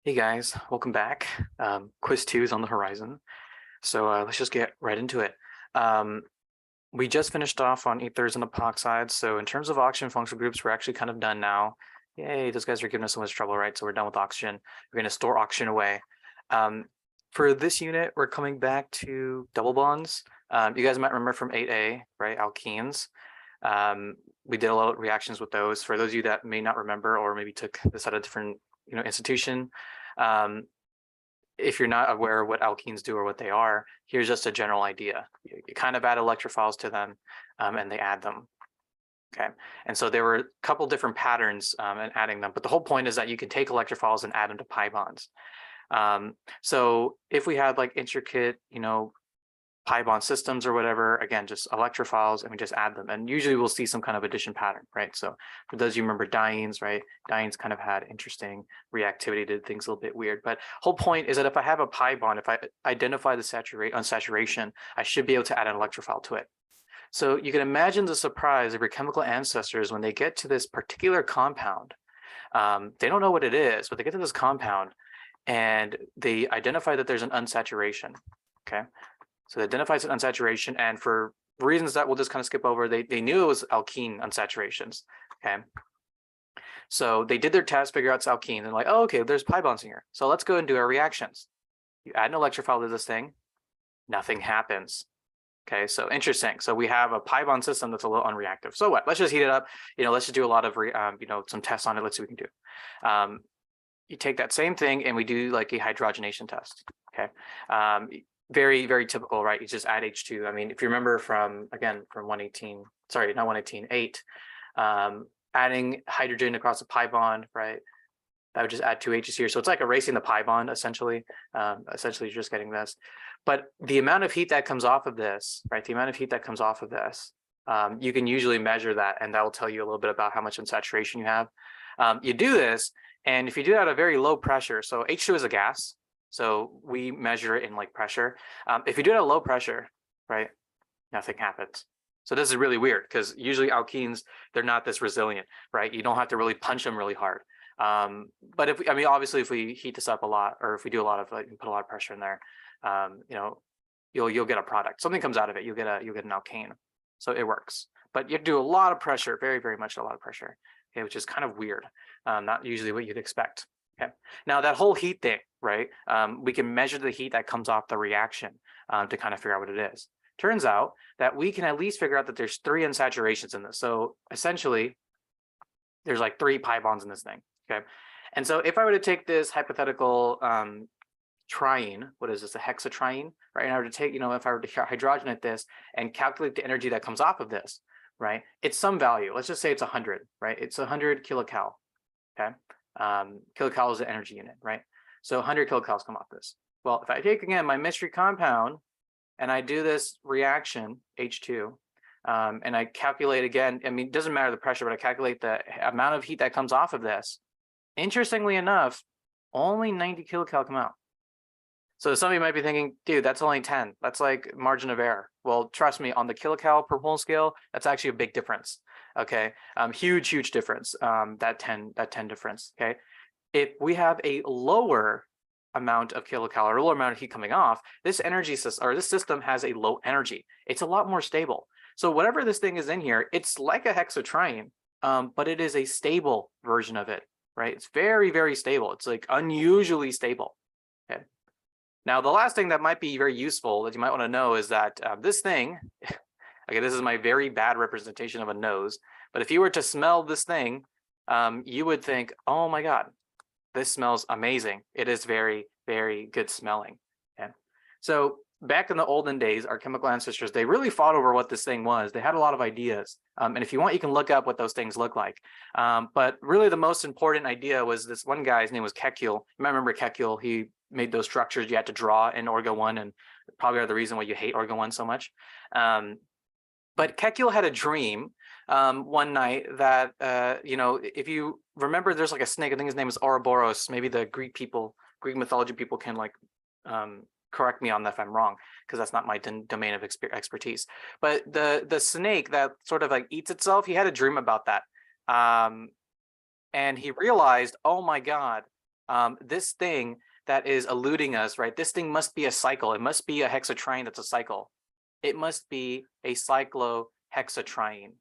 Hey guys, welcome back. Quiz 2 is on the horizon. So let's just get right into it. We just finished off on ethers and epoxides. So in terms of oxygen functional groups, we're actually kind of done now. Yay, those guys are giving us so much trouble, right? So we're done with oxygen. We're going to store oxygen away. For this unit, we're coming back to double bonds. You guys might remember from 8A, right? Alkenes. We did a lot of reactions with those. For those of you that may not remember or maybe took this at a different institution, if you're not aware of what alkenes do or what they are, here's just a general idea. You kind of add electrophiles to them and they add them. Okay, and so there were a couple different patterns in adding them, but the whole point is that you can take electrophiles and add them to pi bonds. So if we had like intricate, pi bond systems or whatever, again, just electrophiles, and we just add them. And usually we'll see some kind of addition pattern, right? So for those of you who remember dienes, right? Dienes kind of had interesting reactivity, did things a little bit weird. But whole point is that if I have a pi bond, if I identify the unsaturation, I should be able to add an electrophile to it. So you can imagine the surprise of your chemical ancestors when they get to this particular compound. They don't know what it is, but they get to this compound and they identify that there's an unsaturation, okay? So it identifies an unsaturation, and for reasons that we'll just kind of skip over, they knew it was alkene unsaturations, okay? So they did their test, figure out it's alkene, and like, oh, okay, there's pi bonds in here. So let's go and do our reactions. You add an electrophile to this thing, nothing happens. Okay, so interesting. So we have a pi bond system that's a little unreactive. So what? Let's just heat it up. Let's just do a lot of, some tests on it. Let's see what we can do. You take that same thing and we do like a hydrogenation test. Okay. Very, very typical, right? You just add H2. I mean, if you remember from 118, sorry, not 118, 8, adding hydrogen across a pi bond, right? That would just add 2 H's here. So it's like erasing the pi bond, essentially. Essentially, you're just getting this. But the amount of heat that comes off of this, right? The amount of heat that comes off of this, you can usually measure that, and that will tell you a little bit about how much unsaturation you have. You do this, and if you do that at a very low pressure, so H2 is a gas, so we measure it in like pressure. If you do it at low pressure, right, nothing happens. So this is really weird because usually alkenes, they're not this resilient, right? You don't have to really punch them really hard. But obviously if we heat this up a lot, or if we do a lot of put a lot of pressure in there, you'll get a product. Something comes out of it. You'll get an alkane. So it works. But you have to do a lot of pressure, very, very much a lot of pressure, okay, which is kind of weird. Not usually what you'd expect. Okay. Now that whole heat thing, right? We can measure the heat that comes off the reaction to kind of figure out what it is. Turns out that we can at least figure out that there's 3 unsaturations in this. So essentially, there's like 3 pi bonds in this thing. Okay. And so if I were to take this hypothetical triene, what is this, a hexatriene, right? And I were to take, if I were to hydrogenate this and calculate the energy that comes off of this, right? It's some value. Let's just say it's 100, right? It's 100 kilocal, okay? Kilocal is the energy unit, right? So 100 kilocalories come off this. Well, if I take, again, my mystery compound and I do this reaction, H2, and I calculate again, it doesn't matter the pressure, but I calculate the amount of heat that comes off of this. Interestingly enough, only 90 kilocal come out. So some of you might be thinking, dude, that's only 10. That's like margin of error. Well, trust me, on the kilocal per mole scale, that's actually a big difference. Okay, huge difference. That 10 difference. Okay, if we have a lower amount of kilocal or a lower amount of heat coming off, this energy system or this system has a low energy. It's a lot more stable. So whatever this thing is in here, it's like a hexatriene, but it is a stable version of it, right? It's very, very stable. It's like unusually stable. Okay. Now, the last thing that might be very useful that you might want to know is that this thing, okay, this is my very bad representation of a nose, but if you were to smell this thing, you would think, oh my God, this smells amazing. It is very, very good smelling. Okay. So back in the olden days, our chemical ancestors, they really fought over what this thing was. They had a lot of ideas. And if you want, you can look up what those things look like. But really the most important idea was this one guy's name was Hückel. You might remember Hückel. He made those structures you had to draw in Orgo 1 and probably are the reason why you hate Orgo 1 so much. But Hückel had a dream one night that, if you remember, there's like a snake. I think his name is Ouroboros. Maybe the Greek mythology people can correct me on that if I'm wrong, because that's not my domain of expertise. But the snake that sort of like eats itself, he had a dream about that. And he realized, oh my God, this thing that is eluding us, right? This thing must be a cycle. It must be a hexatriene that's a cycle. It must be a cyclohexatriene.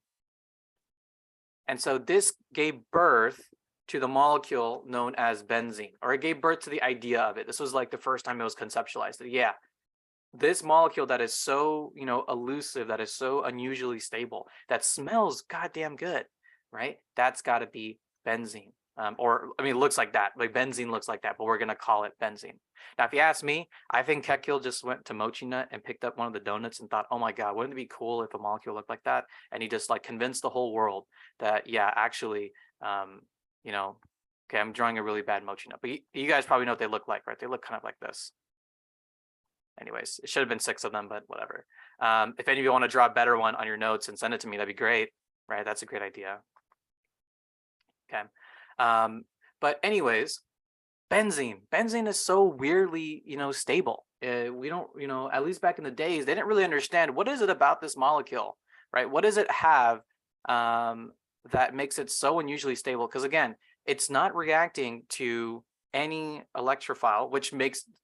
And so this gave birth to the molecule known as benzene, or it gave birth to the idea of it. This was like the first time it was conceptualized. That, yeah, this molecule that is so, elusive, that is so unusually stable, that smells goddamn good, right? That's got to be benzene. It looks like that. Like benzene looks like that, but we're gonna call it benzene. Now, if you ask me, I think Hückel just went to Mochi Nut and picked up one of the donuts and thought, "Oh my God, wouldn't it be cool if a molecule looked like that?" And he just like convinced the whole world that, yeah, actually, okay, I'm drawing a really bad Mochi Nut, but you guys probably know what they look like, right? They look kind of like this. Anyways, it should have been 6 of them, but whatever. If any of you want to draw a better one on your notes and send it to me, that'd be great, right? That's a great idea. Okay. But anyways, benzene is so weirdly, stable. We don't, at least back in the days, they didn't really understand what is it about this molecule, right? What does it have that makes it so unusually stable? Because again, it's not reacting to any electrophile, which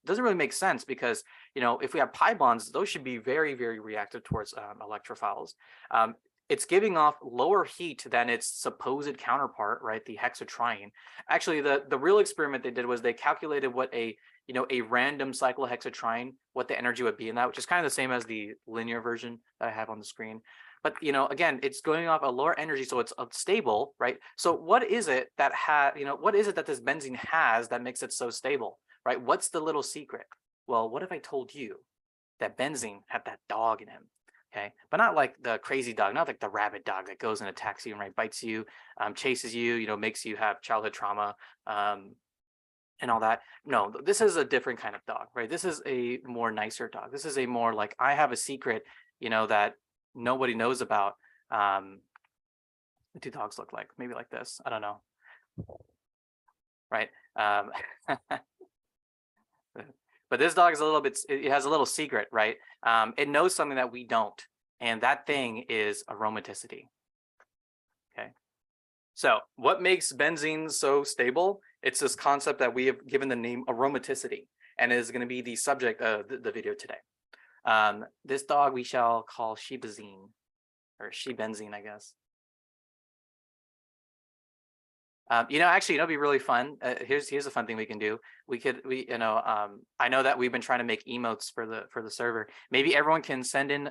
doesn't really make sense, because if we have pi bonds, those should be very, very reactive towards electrophiles. It's giving off lower heat than its supposed counterpart, right? The hexatriene. Actually, the real experiment they did was they calculated what a random cyclohexatriene, what the energy would be in that, which is kind of the same as the linear version that I have on the screen. But again, it's going off a lower energy, so it's stable, right? So what is it that what is it that this benzene has that makes it so stable, right? What's the little secret? Well, what if I told you that benzene had that dog in him? Okay, but not like the crazy dog, not like the rabid dog that goes and attacks you and right, bites you, chases you, makes you have childhood trauma, and all that. No, this is a different kind of dog, right? This is a more nicer dog. This is a more like, I have a secret, that nobody knows about. What do dogs look like? Maybe like this. I don't know. Right. But this dog is it has a little secret, right? It knows something that we don't, and that thing is aromaticity. Okay. So what makes benzene so stable? It's this concept that we have given the name aromaticity, and it is going to be the subject of the video today. This dog we shall call shebenzene, or shebenzene, I guess. Actually, it'd be really fun. Here's a fun thing we can do. I know that we've been trying to make emotes for the server. Maybe everyone can send in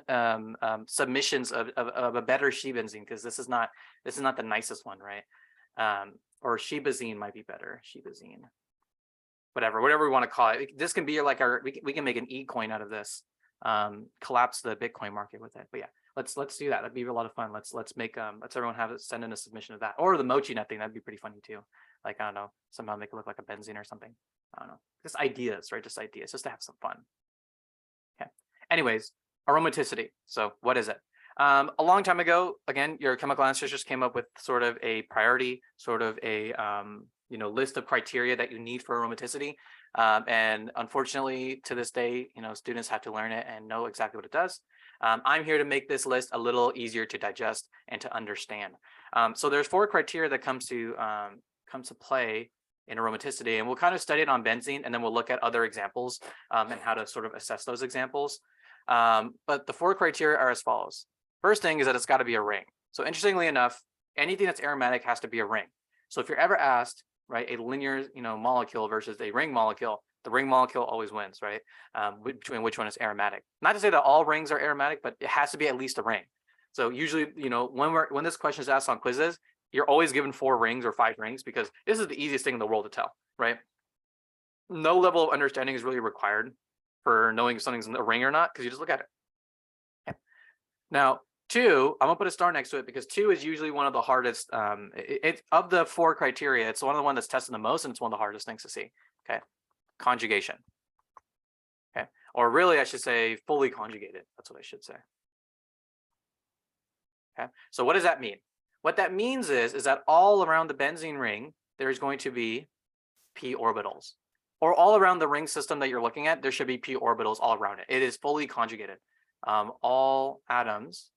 submissions of a better shebenzene, because this is not the nicest one, right? Or shebenzene might be better. Shebenzene, whatever we want to call it. This can be like we can make an e-coin out of this. Collapse the Bitcoin market with it. But yeah, let's do that. That'd be a lot of fun. Let's everyone send in a submission of that, or the Mochi Nut thing. That'd be pretty funny too. Like, I don't know, somehow make it look like a benzene or something. I don't know. Just ideas, right? Just ideas, just to have some fun. Okay. Anyways, aromaticity. So what is it? A long time ago, again, your chemical ancestors came up with sort of a priority, sort of a list of criteria that you need for aromaticity. And unfortunately, to this day, students have to learn it and know exactly what it does. I'm here to make this list a little easier to digest and to understand. So there's 4 criteria that comes to play in aromaticity, and we'll kind of study it on benzene, and then we'll look at other examples and how to sort of assess those examples. But the 4 criteria are as follows. First thing is that it's got to be a ring. So interestingly enough, anything that's aromatic has to be a ring. So if you're ever asked, right, a linear molecule versus a ring molecule, the ring molecule always wins, right? Between which one is aromatic. Not to say that all rings are aromatic, but it has to be at least a ring. So usually, when this question is asked on quizzes, you're always given 4 rings or 5 rings, because this is the easiest thing in the world to tell, right? No level of understanding is really required for knowing if something's a ring or not, because you just look at it. Okay. Now, 2, I'm gonna put a star next to it, because 2 is usually one of the hardest. Of the 4 criteria, it's one of the ones that's tested the most, and it's one of the hardest things to see. Okay, conjugation. Okay, or really, I should say fully conjugated. That's what I should say. Okay, so what does that mean? What that means is that all around the benzene ring, there's going to be p orbitals, or all around the ring system that you're looking at, there should be p orbitals all around it. It is fully conjugated. All atoms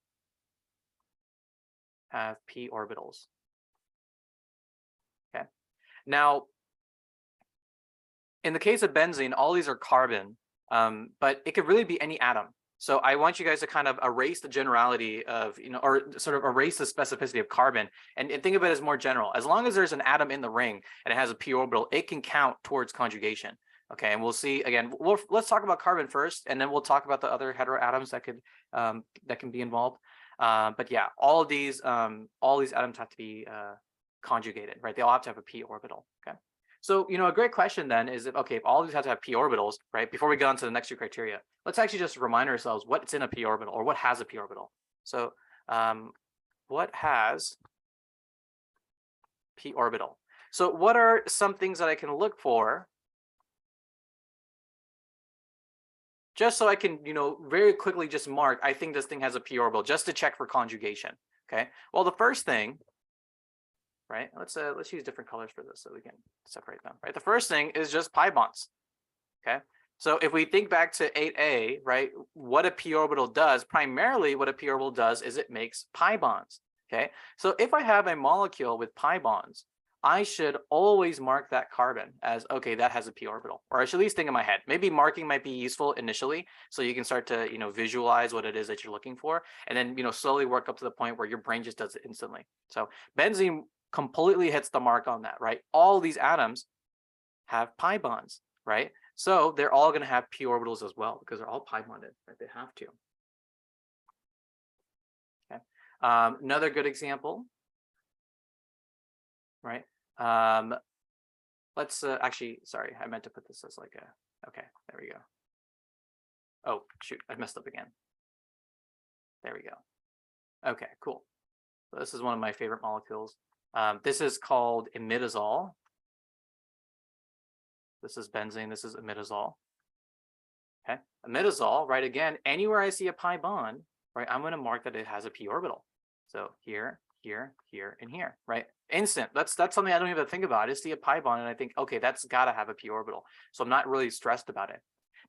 have p orbitals. Okay. Now, in the case of benzene, all these are carbon, but it could really be any atom. So I want you guys to kind of erase the generality of, or sort of erase the specificity of carbon and think of it as more general. As long as there's an atom in the ring and it has a p orbital, it can count towards conjugation. Okay, and we'll see again. Let's talk about carbon first, and then we'll talk about the other heteroatoms that can be involved. But yeah, all these atoms have to be conjugated, right? They all have to have a p orbital. Okay. So, a great question then is if all of these have to have p orbitals, right? Before we go on to the next two criteria, let's actually just remind ourselves what's in a p orbital or what has a p orbital. So, what has p orbital? So, what are some things that I can look for just so I can, very quickly just mark, I think this thing has a p orbital just to check for conjugation. Okay. Well, the first thing, right? Let's use different colors for this so we can separate them, right? The first thing is just pi bonds. Okay. So if we think back to 8a, right, what a p orbital does, primarily what a p orbital does is it makes pi bonds. Okay. So if I have a molecule with pi bonds, I should always mark that carbon as, okay, that has a p orbital, or I should at least think in my head. Maybe marking might be useful initially, so you can start to, visualize what it is that you're looking for, and then, slowly work up to the point where your brain just does it instantly. So benzene completely hits the mark on that, right? All these atoms have pi bonds, right? So they're all going to have p orbitals as well because they're all pi bonded, right? They have to. Okay. Another good example, right? Let's actually, sorry, I meant to put this as like a, okay, there we go. Oh, shoot, I messed up again. There we go. Okay, cool. So this is one of my favorite molecules. This is called imidazole. This is benzene. This is imidazole. Okay, imidazole, right? Again, anywhere I see a pi bond, right, I'm going to mark that it has a p orbital. So here, here, here, and here, right? Instant. That's something I don't even think about. I just see a pi bond and I think, okay, that's got to have a p orbital. So I'm not really stressed about it.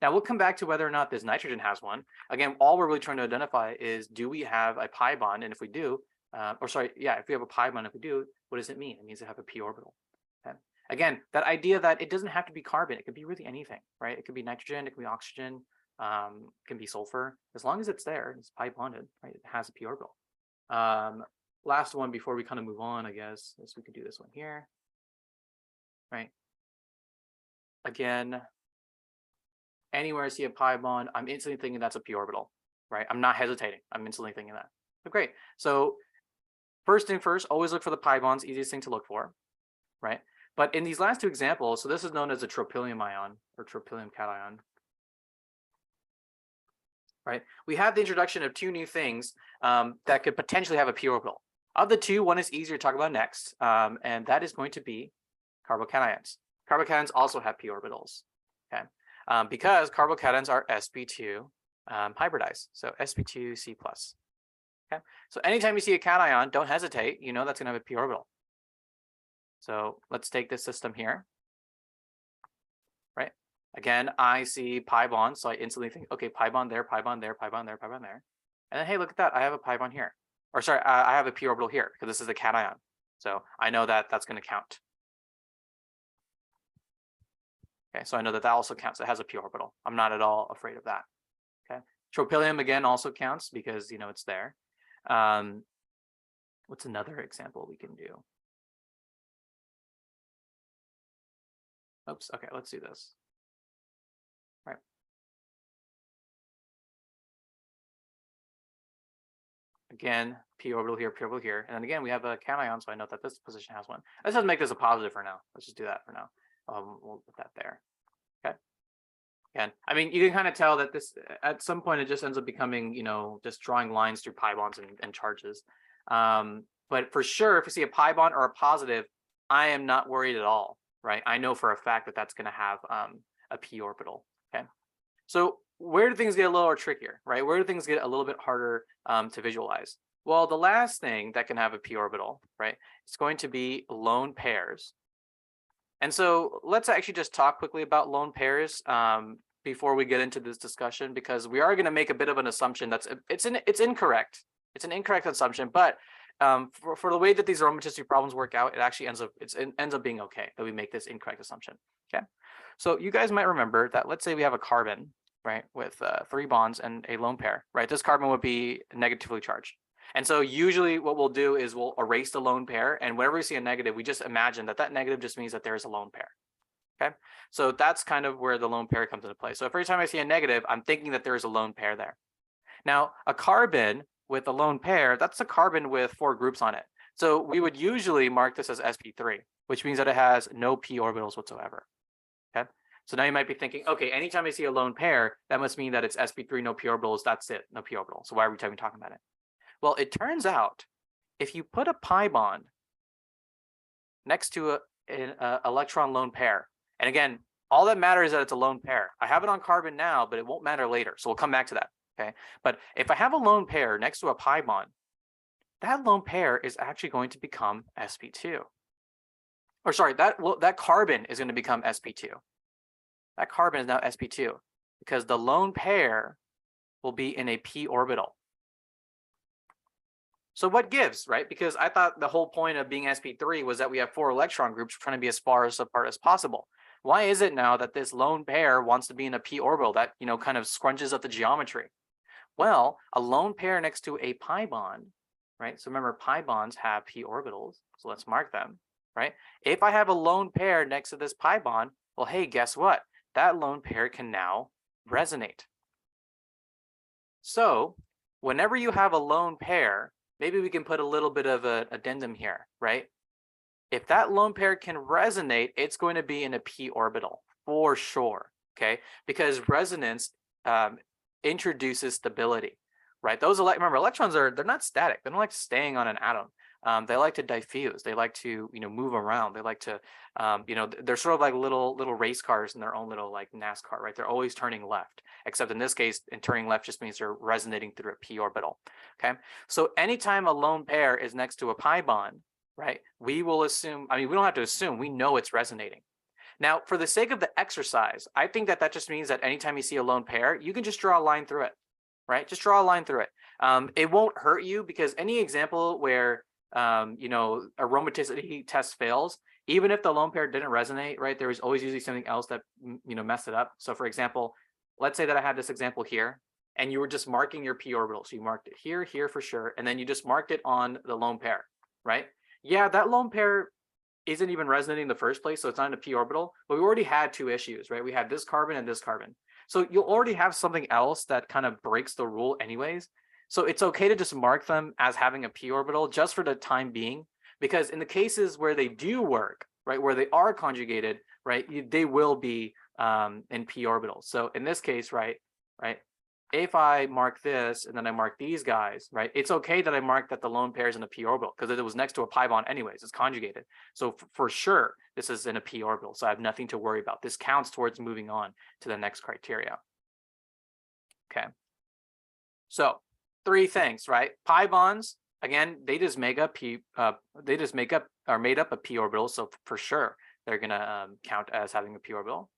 Now we'll come back to whether or not this nitrogen has one. Again, all we're really trying to identify is, do we have a pi bond? And if we do, if we have a pi bond, if we do, what does it mean? It means to have a p orbital. Okay. Again, that idea that it doesn't have to be carbon, it could be really anything, right? It could be nitrogen, it could be oxygen, it can be sulfur. As long as it's there, it's pi bonded, right? It has a p orbital. Last one before we kind of move on, I guess, is we could do this one here, right? Again, anywhere I see a pi bond, I'm instantly thinking that's a p orbital, right? I'm not hesitating. I'm instantly thinking that. So great. So first thing first, always look for the pi bonds, easiest thing to look for, right? But in these last two examples, so this is known as a tropylium ion or tropylium cation, right? We have the introduction of two new things that could potentially have a p orbital. Of the two, one is easier to talk about next, and that is going to be carbocations. Carbocations also have p orbitals, okay? Because carbocations are sp2 hybridized, so sp2C+. Okay, so anytime you see a cation, don't hesitate. You know that's going to have a p orbital. So let's take this system here, right? Again, I see pi bonds, so I instantly think, okay, pi bond there, pi bond there, pi bond there, pi bond there. And then, hey, look at that, I have a pi bond here. Or sorry, I have a p orbital here because this is a cation. So I know that that's going to count. Okay, so I know that that also counts. It has a p orbital. I'm not at all afraid of that. Okay, tropylium again also counts because it's there. What's another example we can do? Oops. Okay, let's do this. Right. Again, p orbital here, p orbital here, and then again we have a cation, so I know that this position has one. Let's just make this a positive for now. Let's just do that for now. We'll put that there. Okay. Again, I mean, you can kind of tell that this at some point it just ends up becoming, just drawing lines through pi bonds and charges. But for sure, if you see a pi bond or a positive, I am not worried at all, right? I know for a fact that that's going to have a p orbital. Okay. So where do things get a little trickier, right? Where do things get a little bit harder to visualize? Well, the last thing that can have a p orbital, right, it's going to be lone pairs. And so let's actually just talk quickly about lone pairs before we get into this discussion, because we are going to make a bit of an assumption it's incorrect. It's an incorrect assumption, but for the way that these aromaticity problems work out, it actually ends up being okay that we make this incorrect assumption. Okay, so you guys might remember that let's say we have a carbon, right, with 3 bonds and a lone pair, right? This carbon would be negatively charged. And so usually what we'll do is we'll erase the lone pair, and whenever we see a negative, we just imagine that that negative just means that there is a lone pair. Okay, so that's kind of where the lone pair comes into play. So every time I see a negative, I'm thinking that there is a lone pair there. Now, a carbon with a lone pair, that's a carbon with 4 groups on it. So we would usually mark this as sp3, which means that it has no p orbitals whatsoever. Okay, so now you might be thinking, okay, anytime I see a lone pair, that must mean that it's sp3, no p orbitals. That's it, no p orbital. So why are we even talking about it? Well, it turns out if you put a pi bond next to an electron lone pair, and again, all that matters is that it's a lone pair. I have it on carbon now, but it won't matter later. So we'll come back to that. Okay, but if I have a lone pair next to a pi bond, that lone pair is actually going to become sp2. Or sorry, that carbon is going to become sp2. That carbon is now sp2 because the lone pair will be in a p orbital. So what gives, right? Because I thought the whole point of being sp3 was that we have 4 electron groups trying to be as far apart as possible. Why is it now that this lone pair wants to be in a p orbital? That, kind of scrunches up the geometry. Well, a lone pair next to a pi bond, right? So remember, pi bonds have p orbitals. So let's mark them, right? If I have a lone pair next to this pi bond, well, hey, guess what? That lone pair can now resonate. So whenever you have a lone pair, maybe we can put a little bit of an addendum here, right? If that lone pair can resonate, it's going to be in a p orbital for sure, okay? Because resonance introduces stability, right? Remember, electrons they're not static. They don't like staying on an atom. They like to diffuse. They like to move around. They like to they're sort of like little race cars in their own little like NASCAR, right? They're always turning left, except in this case, turning left just means they're resonating through a p orbital. Okay, so anytime a lone pair is next to a pi bond, right, we will assume. I mean, we don't have to assume. We know it's resonating. Now, for the sake of the exercise, I think that just means that anytime you see a lone pair, you can just draw a line through it, right? Just draw a line through it. It won't hurt you because any example where aromaticity test fails, even if the lone pair didn't resonate, right, there was always usually something else that messed it up. So for example, let's say that I had this example here, and you were just marking your p orbital. So you marked it here, here for sure, and then you just marked it on the lone pair, right? Yeah, that lone pair isn't even resonating in the first place, so it's not in a p orbital, but we already had 2 issues, right? We had this carbon and this carbon. So you'll already have something else that kind of breaks the rule anyways. So it's okay to just mark them as having a p orbital just for the time being, because in the cases where they do work, right, where they are conjugated, right, they will be in p orbitals. So in this case, right, if I mark this and then I mark these guys, right, it's okay that I mark that the lone pair is in a p orbital because it was next to a pi bond anyways, it's conjugated. So for sure, this is in a p orbital. So I have nothing to worry about. This counts towards moving on to the next criteria. Okay. So 3 things, right? Pi bonds, again, they just make up are made up of p orbitals. So for sure, they're gonna count as having a p orbital.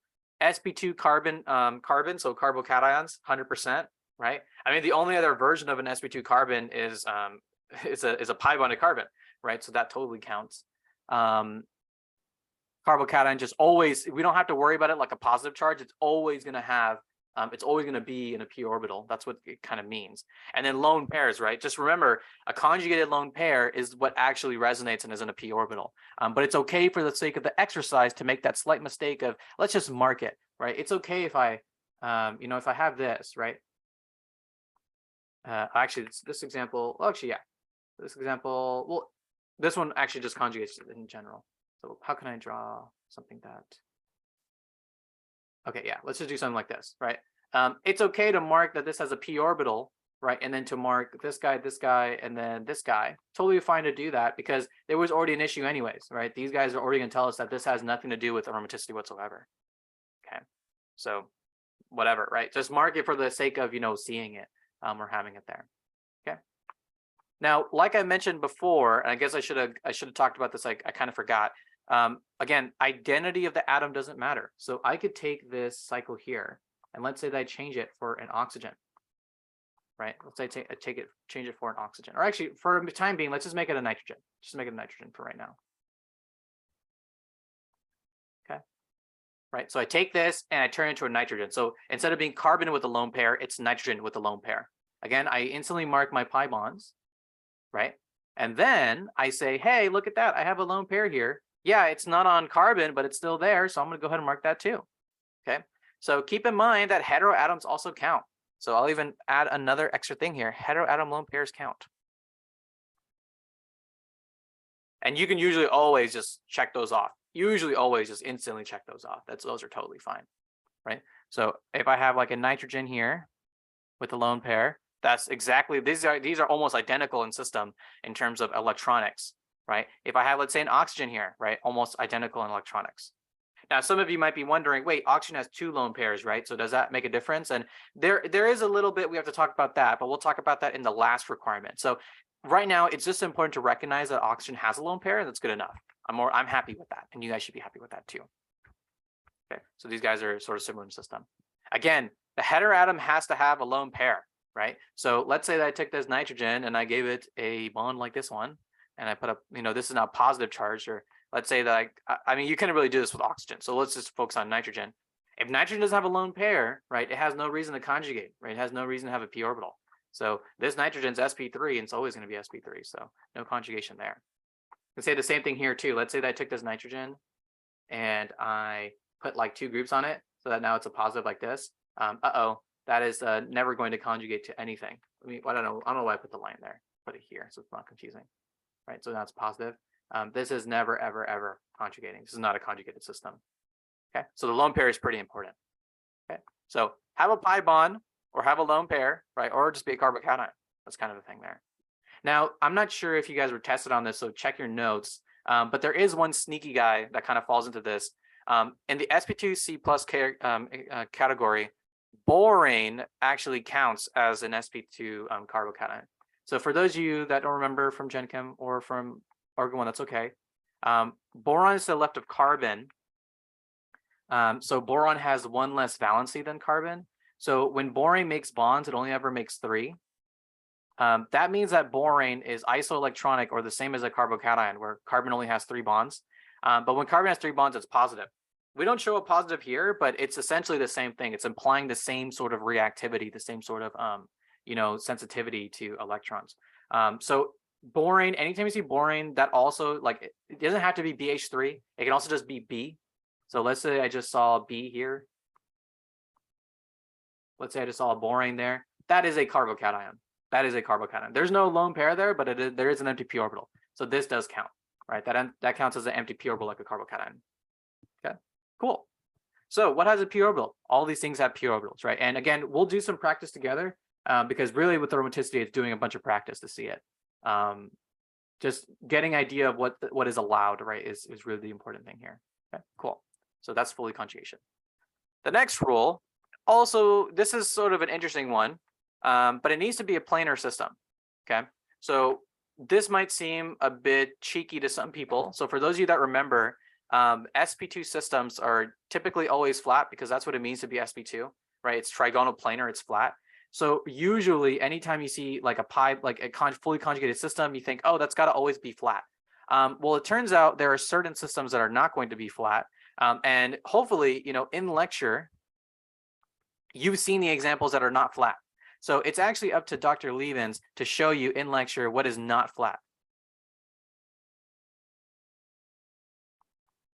sp2 carbon, so carbocations, 100%, right? I mean, the only other version of an sp2 carbon is a pi bonded carbon, right? So that totally counts. Carbocation just always, we don't have to worry about it like a positive charge. It's always going to have, it's always going to be in a p orbital. That's what it kind of means. And then lone pairs, right? Just remember, a conjugated lone pair is what actually resonates and is in a p orbital. But it's okay for the sake of the exercise to make that slight mistake of, let's just mark it, right? It's okay if I, if I have this, right? Actually, this example, well, actually, yeah. This example, well, this one actually just conjugates in general. So how can I draw something that, okay, yeah, let's just do something like this, right? It's okay to mark that this has a p orbital, right? And then to mark this guy, and then this guy. Totally fine to do that because there was already an issue anyways, right? These guys are already going to tell us that this has nothing to do with aromaticity whatsoever. Okay, so whatever, right? Just mark it for the sake of, seeing it or having it there. Okay. Now, like I mentioned before, and I guess I should have talked about this. I kind of forgot. Again, identity of the atom doesn't matter. So I could take this cycle here, and let's say that I change it for an oxygen. right? Let's say change it for an oxygen, or actually for the time being, let's just make it a nitrogen. Just make it a nitrogen for right now. Okay, right? So I take this and I turn it into a nitrogen. So instead of being carbon with a lone pair, it's nitrogen with a lone pair. Again, I instantly mark my pi bonds, right? And then I say, hey, look at that. I have a lone pair here. Yeah, it's not on carbon, but it's still there. So I'm going to go ahead and mark that too. Okay. So keep in mind that heteroatoms also count. So I'll even add another extra thing here. Heteroatom lone pairs count. And you can usually always just check those off. Usually always just instantly check those off. Those are totally fine, right? So if I have like a nitrogen here with a lone pair, that's exactly, these are almost identical in system in terms of electronics, right? If I have, let's say, an oxygen here, right? Almost identical in electronics. Now, some of you might be wondering, wait, oxygen has 2 lone pairs, right? So does that make a difference? And there is a little bit, we have to talk about that, but we'll talk about that in the last requirement. So right now, it's just important to recognize that oxygen has a lone pair, and that's good enough. I'm happy with that, and you guys should be happy with that too. Okay, so these guys are sort of similar in system. Again, the heteroatom has to have a lone pair, right? So let's say that I took this nitrogen and I gave it a bond like this one, and I put up, this is now positive charge, or let's say that I mean, you couldn't really do this with oxygen. So let's just focus on nitrogen. If nitrogen doesn't have a lone pair, right, it has no reason to conjugate, right? It has no reason to have a p orbital. So this nitrogen's sp3, and it's always going to be sp3. So no conjugation there. I can say the same thing here too. Let's say that I took this nitrogen and I put like 2 groups on it, so that now it's a positive like this. That is never going to conjugate to anything. I mean, I don't know why I put the line there. Put it here so it's not confusing, right? So now it's positive. This is never, ever, ever conjugating. This is not a conjugated system. Okay, so the lone pair is pretty important. Okay, so have a pi bond or have a lone pair, right? Or just be a carbocation. That's kind of the thing there. Now, I'm not sure if you guys were tested on this, so check your notes. But there is one sneaky guy that kind of falls into this. In the sp2c plus category, borane actually counts as an sp2 carbocation. So for those of you that don't remember from Gen Chem or from Argon 1, that's okay. Boron is to the left of carbon. So boron has 1 less valency than carbon. So when borane makes bonds, it only ever makes 3. That means that borane is isoelectronic, or the same as a carbocation, where carbon only has 3 bonds. But when carbon has 3 bonds, it's positive. We don't show a positive here, but it's essentially the same thing. It's implying the same sort of reactivity, the same sort of sensitivity to electrons. So borane, anytime you see borane, that also, like, it doesn't have to be BH3. It can also just be B. So let's say I just saw B here. Let's say I just saw a borane there. That is a carbocation. That is a carbocation. There's no lone pair there, but there is an empty p orbital. So this does count, right? That counts as an empty p orbital like a carbocation. Okay, cool. So what has a p orbital? All these things have p orbitals, right? And again, we'll do some practice together because really with aromaticity, it's doing a bunch of practice to see it. Just getting idea of what is allowed, right, is really the important thing here. Okay, cool. So that's fully conjugation. The next rule, also, this is sort of an interesting one, but it needs to be a planar system. Okay, so this might seem a bit cheeky to some people. So for those of you that remember, sp2 systems are typically always flat because that's what it means to be sp2, right? It's trigonal planar, it's flat. So usually anytime you see like a fully conjugated system, you think, oh, that's got to always be flat. Well, it turns out there are certain systems that are not going to be flat. And hopefully, in lecture, you've seen the examples that are not flat. So it's actually up to Dr. Levens to show you in lecture what is not flat.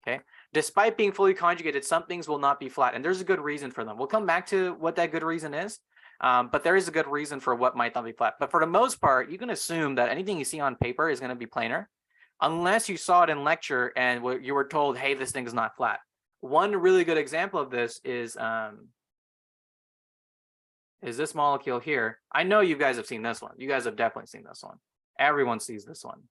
Okay. Despite being fully conjugated, some things will not be flat, and there's a good reason for them. We'll come back to what that good reason is, but there is a good reason for what might not be flat. But for the most part, you can assume that anything you see on paper is going to be planar, unless you saw it in lecture and you were told, hey, this thing is not flat. One really good example of this is this molecule here. I know you guys have seen this one. You guys have definitely seen this one. Everyone sees this one.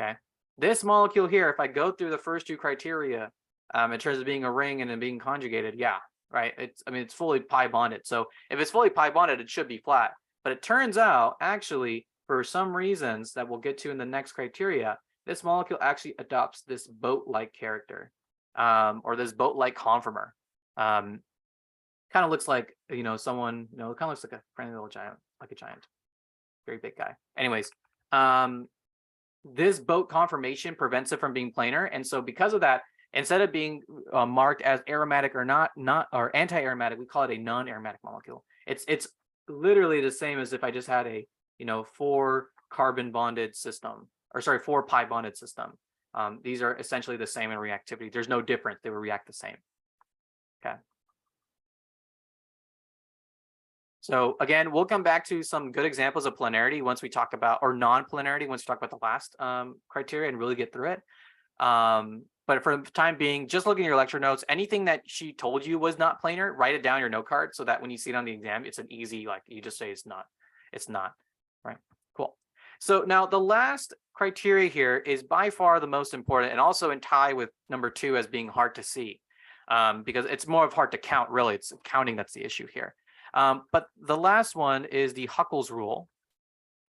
Okay. This molecule here, if I go through the first 2 criteria, in terms of being a ring and then being conjugated, yeah, right. It's fully pi bonded. So if it's fully pi bonded, it should be flat. But it turns out, actually, for some reasons that we'll get to in the next criteria, this molecule actually adopts this boat-like character, or this boat-like conformer. Kind of looks like, someone, it kind of looks like a friendly little giant, like a giant, very big guy. Anyways, this boat conformation prevents it from being planar. And so because of that, instead of being marked as aromatic or not or anti-aromatic, we call it a non-aromatic molecule. It's literally the same as if I just had a 4 carbon bonded system, or sorry, 4 pi bonded system. These are essentially the same in reactivity. There's no difference. They will react the same. Okay. So again, we'll come back to some good examples of planarity once we talk about, or non-planarity once we talk about the last criteria and really get through it. But for the time being, just looking at your lecture notes, anything that she told you was not planar, write it down on your note card so that when you see it on the exam, it's an easy, like you just say it's not, right? Cool. So now the last criteria here is by far the most important, and also in tie with number 2 as being hard to see, because it's more of hard to count, really. It's counting that's the issue here. But the last one is the Huckels rule.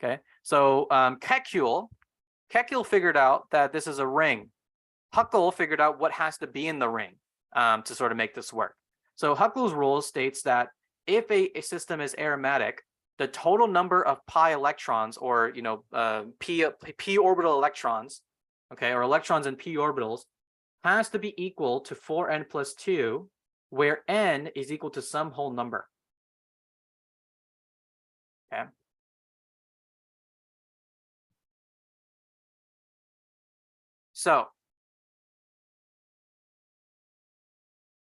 Okay, so Hückel figured out that this is a ring. Hückel figured out what has to be in the ring to sort of make this work. So Huckel's rule states that if a system is aromatic, the total number of pi electrons, or p orbital electrons, okay, or electrons in p orbitals, has to be equal to 4n plus 2, where n is equal to some whole number. Okay. So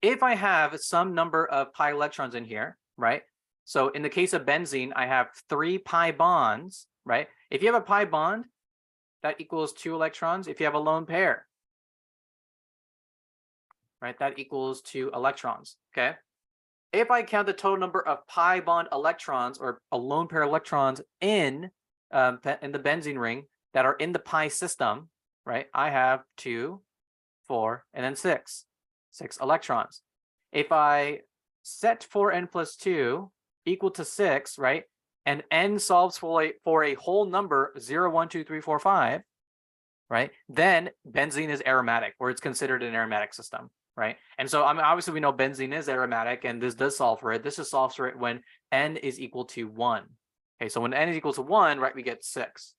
if I have some number of pi electrons in here, right? So in the case of benzene, I have 3 pi bonds, right? If you have a pi bond, that equals 2 electrons. If you have a lone pair, right, that equals 2 electrons, okay? If I count the total number of pi bond electrons, or a lone pair electrons in the benzene ring that are in the pi system, right, I have 2, 4, and then 6 electrons. If I set 4n plus 2 equal to 6, right, and n solves for a whole number 0, 1, 2, 3, 4, 5, right, then benzene is aromatic, or it's considered an aromatic system, right? And so obviously we know benzene is aromatic, and this does solve for it. This just solves for it when n is equal to 1. Okay, so when n is equal to 1, right, we get 6.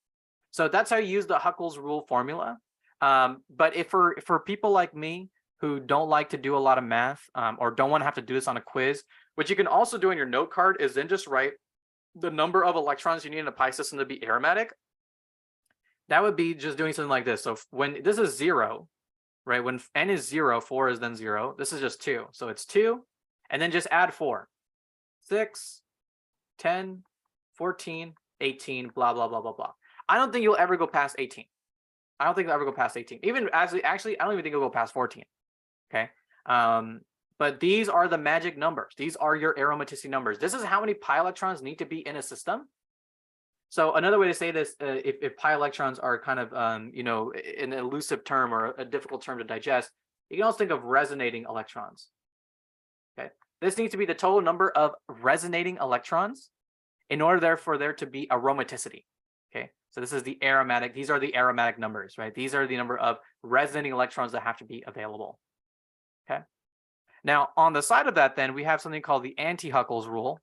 So that's how you use the Huckel's rule formula. But if for people like me who don't like to do a lot of math, or don't want to have to do this on a quiz, what you can also do in your note card is then just write the number of electrons you need in a pi system to be aromatic. That would be just doing something like this. So when this is 0, right, when n is 0, 4 is then 0. This is just 2. So it's 2, and then just add 4. 6, 10, 14, 18, blah, blah, blah, blah, blah. I don't think you'll ever go past 18. I don't think you'll ever go past 18. Even actually, I don't even think you'll go past 14. Okay. But these are the magic numbers. These are your aromaticity numbers. This is how many pi electrons need to be in a system. So another way to say this, if pi electrons are kind of, an elusive term or a difficult term to digest, you can also think of resonating electrons. Okay. This needs to be the total number of resonating electrons in order for there to be aromaticity. Okay. So this is the aromatic. These are the aromatic numbers, right? These are the number of resonating electrons that have to be available. Okay. Now, on the side of that, then we have something called the anti-Huckel's rule,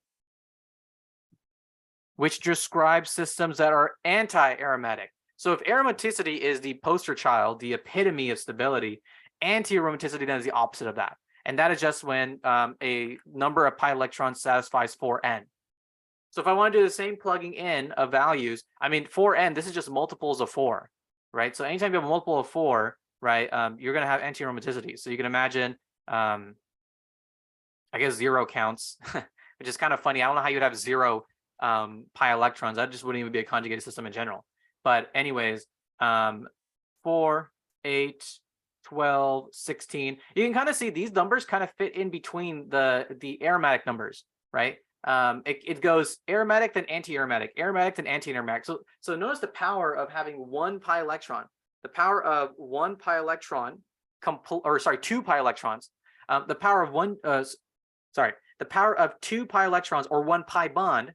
which describes systems that are anti-aromatic. So if aromaticity is the poster child, the epitome of stability, anti-aromaticity then is the opposite of that. And that is just when a number of pi electrons satisfies 4n. So if I want to do the same plugging in of values, I mean, 4n, this is just multiples of 4, right? So anytime you have a multiple of 4, right, you're going to have anti-aromaticity. So you can imagine, I guess 0 counts, which is kind of funny. I don't know how you'd have 0 pi electrons. That just wouldn't even be a conjugated system in general. But anyways, 4, 8, 12, 16. You can kind of see these numbers kind of fit in between the aromatic numbers, right? It goes aromatic, then anti-aromatic, aromatic, then anti-aromatic. So notice the power of having 1 pi electron. The power of 1 pi electron, 2 pi electrons. The power of 2 pi electrons or 1 pi bond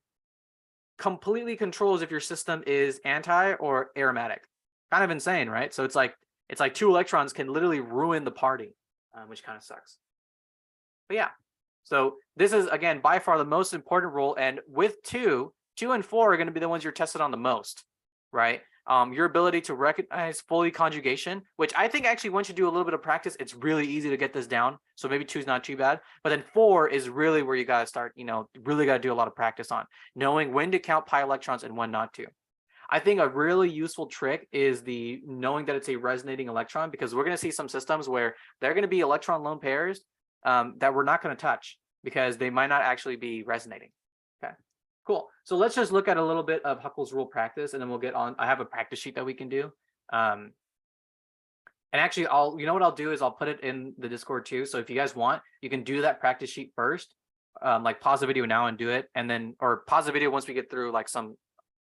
completely controls if your system is anti or aromatic. Kind of insane, right? So it's like 2 electrons can literally ruin the party, which kind of sucks. But yeah, So this is, again, by far the most important rule. And with 2 and 4 are going to be the ones you're tested on the most, right? Your ability to recognize fully conjugation, which I think actually once you do a little bit of practice, it's really easy to get this down. So maybe 2 is not too bad, but then 4 is really where you got to start, really got to do a lot of practice on knowing when to count pi electrons and when not to. I think a really useful trick is the knowing that it's a resonating electron, because we're going to see some systems where they're going to be electron lone pairs that we're not going to touch because they might not actually be resonating. Okay, cool. So let's just look at a little bit of Huckel's rule practice, and then we'll get on. I have a practice sheet that we can do. And actually, you know what I'll do is I'll put it in the Discord too. So if you guys want, you can do that practice sheet first, like pause the video now and do it, and then, or pause the video once we get through like some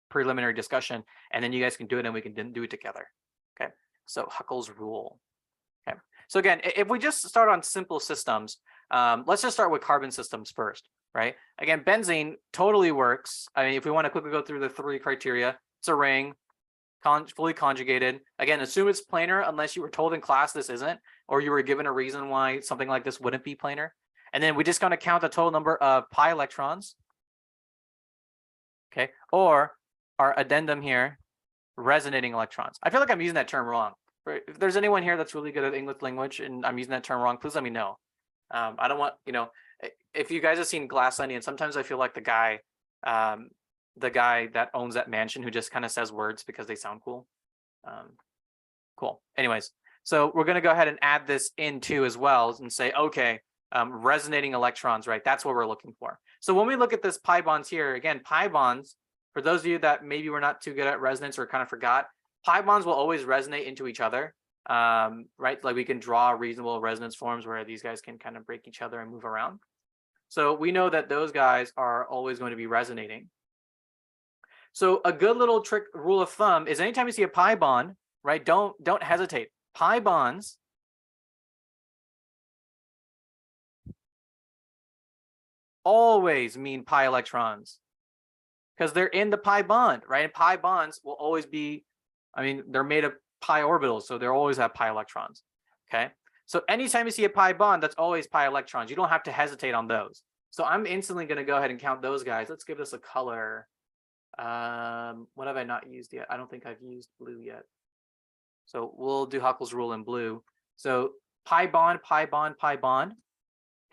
preliminary discussion, and then you guys can do it and we can do it together. Okay, so Huckel's rule. Okay, so again, if we just start on simple systems, let's just start with carbon systems first, right? Again, benzene totally works. I mean, if we want to quickly go through the 3 criteria, it's a ring, fully conjugated. Again, assume it's planar unless you were told in class this isn't, or you were given a reason why something like this wouldn't be planar. And then we just going to count the total number of pi electrons. Okay, or our addendum here, resonating electrons. I feel like I'm using that term wrong. If there's anyone here that's really good at English language and I'm using that term wrong, please let me know. I don't want, if you guys have seen Glass Onion, sometimes I feel like the guy that owns that mansion who just kind of says words because they sound cool. Cool. Anyways, so we're going to go ahead and add this in too as well and say, okay, resonating electrons, right? That's what we're looking for. So when we look at this pi bonds here, again, pi bonds, for those of you that maybe were not too good at resonance or kind of forgot, pi bonds will always resonate into each other, right? Like we can draw reasonable resonance forms where these guys can kind of break each other and move around. So we know that those guys are always going to be resonating. So a good little trick rule of thumb is anytime you see a pi bond, right? Don't hesitate. Pi bonds always mean pi electrons, because they're in the pi bond, right? And pi bonds will always be, I mean, they're made of pi orbitals, so they'll always have pi electrons, okay? So anytime you see a pi bond, that's always pi electrons. You don't have to hesitate on those. So I'm instantly going to go ahead and count those guys. Let's give this a color. What have I not used yet? I don't think I've used blue yet. So we'll do Huckel's rule in blue. So pi bond, pi bond, pi bond,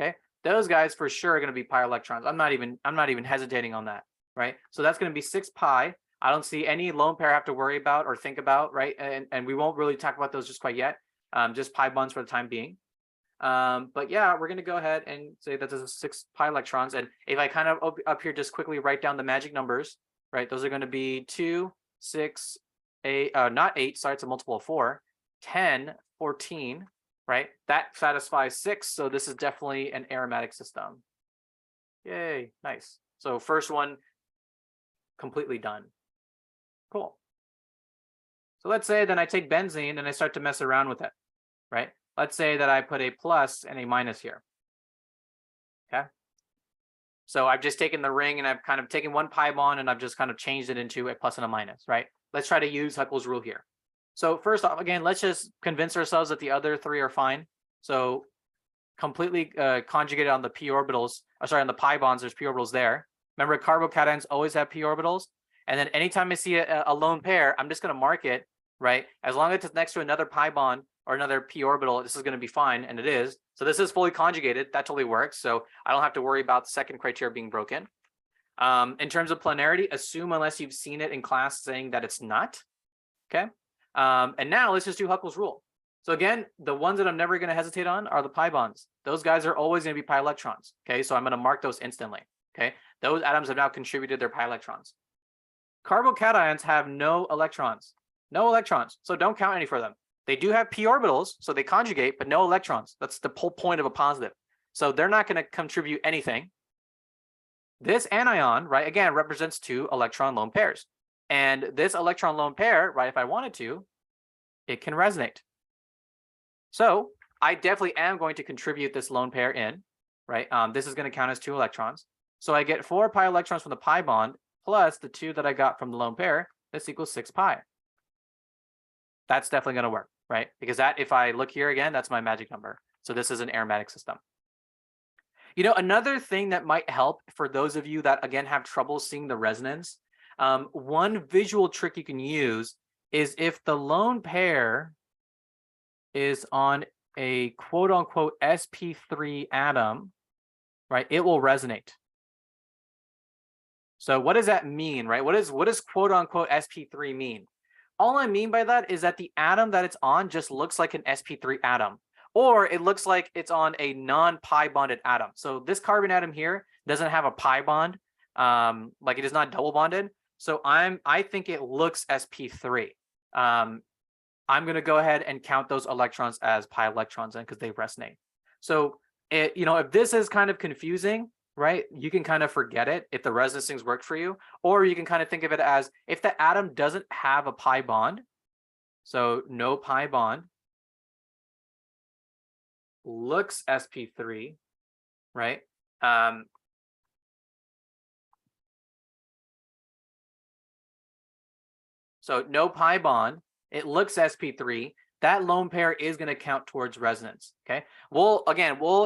okay? Those guys for sure are going to be pi electrons. I'm not even hesitating on that. Right, so that's going to be 6 pi. I don't see any lone pair I have to worry about or think about, right? And we won't really talk about those just quite yet. Just pi bonds for the time being. But yeah, we're going to go ahead and say that this is 6 pi electrons. And if I kind of up here just quickly write down the magic numbers, right? Those are going to be 2, 6, 8, not 8. Sorry, it's a multiple of 4, 10, 14. Right, that satisfies 6. So this is definitely an aromatic system. Yay, nice. So first one completely done. Cool. So let's say then I take benzene and I start to mess around with it, right? Let's say that I put a plus and a minus here. Okay. So I've just taken the ring and I've kind of taken one pi bond and I've just kind of changed it into a plus and a minus, right? Let's try to use Huckel's rule here. So first off, again, let's just convince ourselves that the other 3 are fine. So completely conjugated on the p orbitals, on the pi bonds, there's p orbitals there. Remember, carbocations always have p orbitals. And then anytime I see a lone pair, I'm just going to mark it, right? As long as it's next to another pi bond or another p orbital, this is going to be fine, and it is. So this is fully conjugated. That totally works. So I don't have to worry about the second criteria being broken. In terms of planarity, assume unless you've seen it in class saying that it's not. Okay. And now let's just do Huckel's rule. So again, the ones that I'm never going to hesitate on are the pi bonds. Those guys are always going to be pi electrons. Okay, so I'm going to mark those instantly. Okay, those atoms have now contributed their pi electrons. Carbocations have no electrons. No electrons. So don't count any for them. They do have p orbitals, so they conjugate, but no electrons. That's the whole point of a positive. So they're not going to contribute anything. This anion, right, again, represents 2 electron lone pairs. And this electron lone pair, right, if I wanted to, it can resonate. So I definitely am going to contribute this lone pair in, right? This is going to count as 2 electrons. So I get 4 pi electrons from the pi bond plus the 2 that I got from the lone pair. This equals 6 pi. That's definitely going to work, right? Because that, if I look here again, that's my magic number. So this is an aromatic system. You know, another thing that might help for those of you that, again, have trouble seeing the resonance, one visual trick you can use is if the lone pair is on a quote unquote sp3 atom, right, it will resonate. So what does that mean, right? What does quote unquote sp3 mean? All I mean by that is that the atom that it's on just looks like an sp3 atom, or it looks like it's on a non-pi bonded atom. So this carbon atom here doesn't have a pi bond, like it is not double bonded. So I think it looks sp3. I'm going to go ahead and count those electrons as pi electrons in because they resonate. So if this is kind of confusing, right, you can kind of forget it if the resonance things work for you, or you can kind of think of it as if the atom doesn't have a pi bond, so no pi bond, looks sp3, right? So no pi bond, it looks sp3. That lone pair is going to count towards resonance. Okay. We'll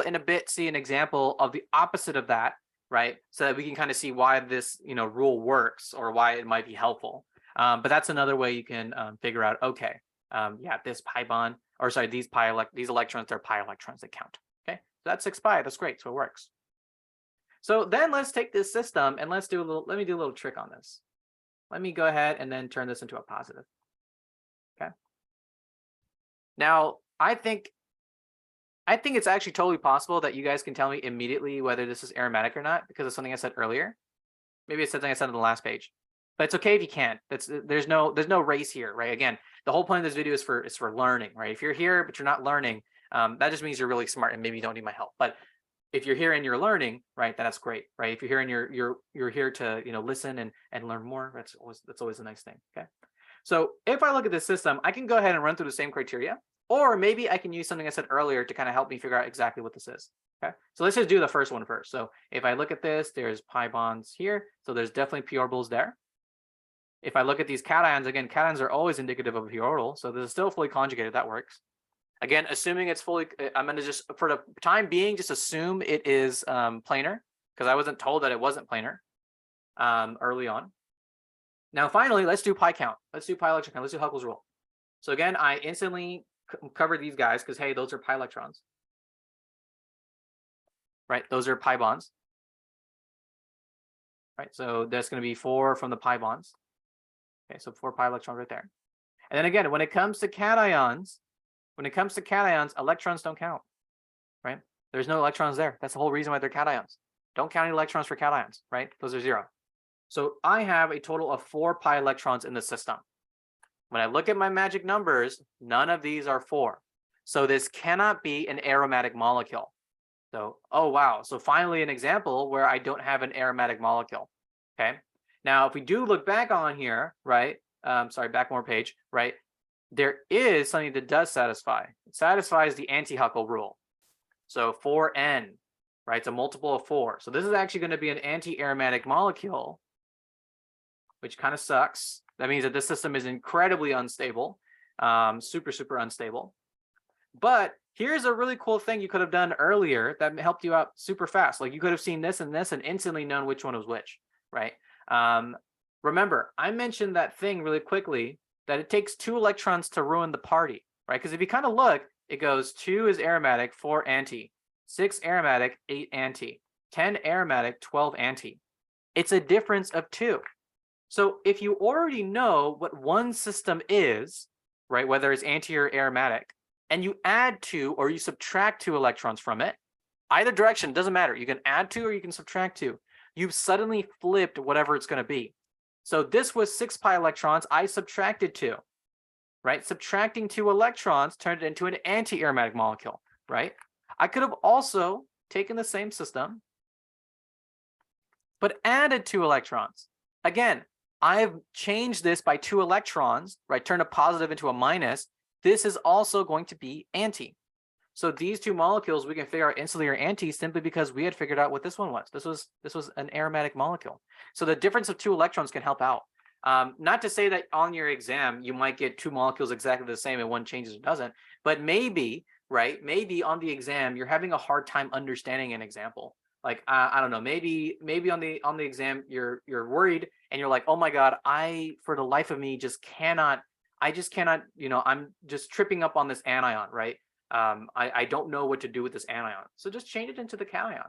in a bit see an example of the opposite of that, right? So that we can kind of see why this rule works or why it might be helpful. But that's another way you can figure out. Okay, yeah, this pi bond, or sorry, these electrons, they're pi electrons that count. Okay, so that's 6 pi. That's great. So it works. So then let's take this system and let me do a little trick on this. Let me go ahead and then turn this into a positive. Okay. Now, I think it's actually totally possible that you guys can tell me immediately whether this is aromatic or not because of something I said earlier. Maybe it's something I said on the last page. But it's okay if you can't. There's no race here, right? Again, the whole point of this video is for learning, right? If you're here but you're not learning, that just means you're really smart and maybe you don't need my help. But if you're here and you're learning, right, then that's great, right? If you're here and you're here to listen and learn more, that's always a nice thing. Okay. So if I look at this system, I can go ahead and run through the same criteria, or maybe I can use something I said earlier to kind of help me figure out exactly what this is. Okay, so let's just do the first one first. So if I look at this, there's pi bonds here, so there's definitely p orbitals there. If I look at these cations, again, cations are always indicative of a p orbital, so this is still fully conjugated. That works. Again, assuming it's fully, I'm going to just, for the time being, just assume it is planar, because I wasn't told that it wasn't planar early on. Now, finally, let's do pi count. Let's do pi electron count. Let's do Huckel's rule. So again, I instantly cover these guys because, hey, those are pi electrons. Right? Those are pi bonds. Right? So that's going to be 4 from the pi bonds. Okay, so 4 pi electrons right there. And then again, when it comes to cations, electrons don't count. Right? There's no electrons there. That's the whole reason why they're cations. Don't count any electrons for cations, right? Those are 0. So I have a total of 4 pi electrons in the system. When I look at my magic numbers, none of these are 4. So this cannot be an aromatic molecule. So, oh, wow. So finally, an example where I don't have an aromatic molecule. Okay. Now, if we do look back on here, right? Sorry, back more page, right? There is something that does satisfy. It satisfies the anti-Hückel rule. So 4n, right? It's a multiple of 4. So this is actually going to be an anti-aromatic molecule, which kind of sucks. That means that this system is incredibly unstable, super unstable. But here's a really cool thing you could have done earlier that helped you out super fast. Like you could have seen this and this and instantly known which one was which, right? Remember, I mentioned that thing really quickly, that it takes 2 electrons to ruin the party, right? Because if you kind of look, it goes 2 is aromatic, 4 anti, 6 aromatic, 8 anti, 10 aromatic, 12 anti. It's a difference of 2. So if you already know what one system is, right, whether it's anti or aromatic, and you add 2 or you subtract 2 electrons from it, either direction, doesn't matter. You can add 2 or you can subtract 2. You've suddenly flipped whatever it's going to be. So this was 6 pi electrons. I subtracted 2, right? Subtracting 2 electrons turned it into an anti-aromatic molecule, right? I could have also taken the same system, but added 2 electrons. Again, I've changed this by 2 electrons, right? Turned a positive into a minus. This is also going to be anti. So these 2 molecules we can figure out instantly are anti simply because we had figured out what this one was. This was an aromatic molecule. So the difference of 2 electrons can help out. Not to say that on your exam you might get 2 molecules exactly the same and one changes or doesn't, but maybe, right? Maybe on the exam you're having a hard time understanding an example, Like I don't know, maybe on the exam you're worried and you're like, oh my God, I for the life of me just cannot, you know, I'm just tripping up on this anion, right? I don't know what to do with this anion. So just change it into the cation,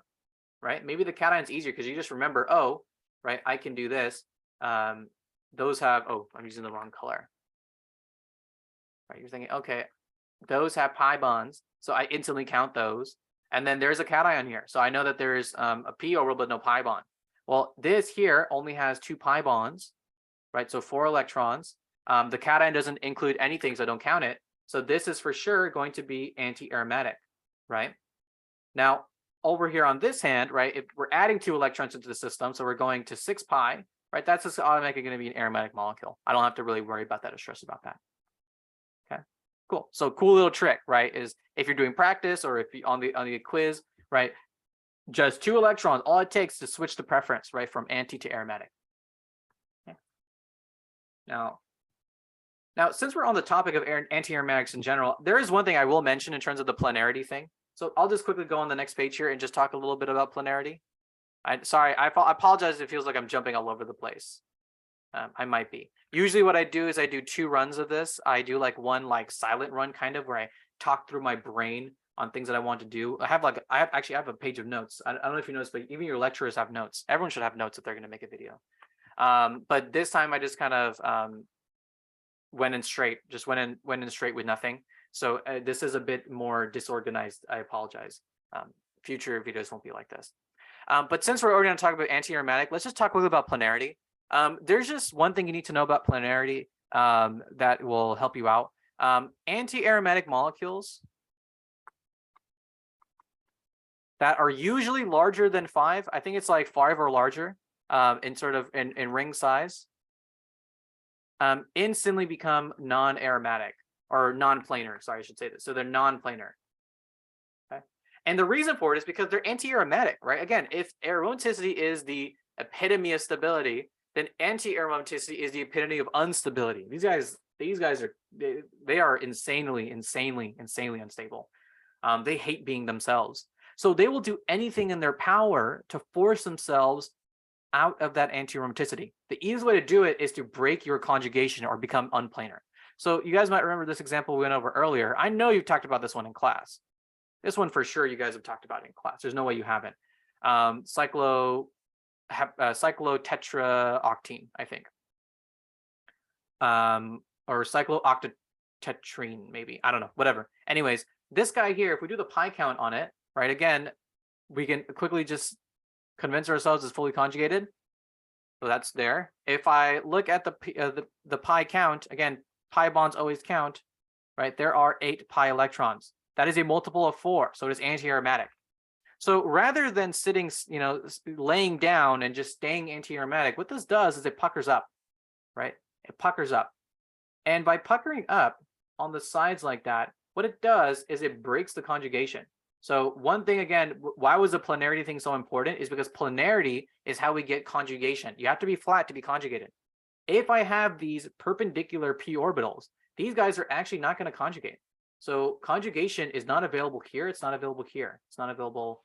right? Maybe the cation's easier because you just remember, oh, right, I can do this. Those have, oh, I'm using the wrong color. Right, you're thinking, okay, those have pi bonds, so I instantly count those. And then there's a cation here, so I know that there's a p orbital but no pi bond. Well, this here only has 2 pi bonds, right? So 4 electrons. The cation doesn't include anything, so don't count it. So this is for sure going to be anti-aromatic, right? Now, over here on this hand, right, if we're adding 2 electrons into the system, so we're going to 6 pi, right? That's just automatically going to be an aromatic molecule. I don't have to really worry about that or stress about that. Okay, cool. So cool little trick, right, is if you're doing practice or if you on the quiz, right, just 2 electrons, all it takes to switch the preference, right, from anti to aromatic. Okay. Now, since we're on the topic of anti-aromatics in general, there is one thing I will mention in terms of the planarity thing. So I'll just quickly go on the next page here and just talk a little bit about planarity. Sorry, I apologize if it feels like I'm jumping all over the place. I might be. Usually what I do is I do 2 runs of this. I do like one like silent run kind of where I talk through my brain on things that I want to do. I have a page of notes. I don't know if you noticed, but even your lecturers have notes. Everyone should have notes if they're going to make a video. But this time I just kind of went in straight with nothing. So this is a bit more disorganized. I apologize. Future videos won't be like this. But since we're already going to talk about anti-aromatic, let's just talk a little about planarity. There's just one thing you need to know about planarity that will help you out. Anti-aromatic molecules that are usually larger than 5, I think it's like 5 or larger in ring size, instantly become non-aromatic or non-planar. Sorry, I should say this. So they're non-planar. Okay, and the reason for it is because they're anti-aromatic, right? Again, if aromaticity is the epitome of stability, then anti-aromaticity is the epitome of instability. These guys are insanely unstable. They hate being themselves. So they will do anything in their power to force themselves out of that anti-aromaticity. The easiest way to do it is to break your conjugation or become unplanar. So you guys might remember this example we went over earlier. I know you've talked about this one in class. This one for sure you guys have talked about in class. There's no way you haven't. Cyclotetraoctene, I think. Or cyclooctatetrene, maybe. I don't know, whatever. Anyways, this guy here, if we do the pi count on it, right, again, we can quickly just convince ourselves it's fully conjugated. So that's there. If I look at the pi count, again, pi bonds always count, right? There are 8 pi electrons. That is a multiple of 4, so it is anti-aromatic. So rather than sitting, laying down and just staying anti-aromatic, what this does is it puckers up, right? It puckers up. And by puckering up on the sides like that, what it does is it breaks the conjugation. So one thing, again, why was the planarity thing so important is because planarity is how we get conjugation. You have to be flat to be conjugated. If I have these perpendicular p orbitals, these guys are actually not going to conjugate. So conjugation is not available here. It's not available here. It's not available,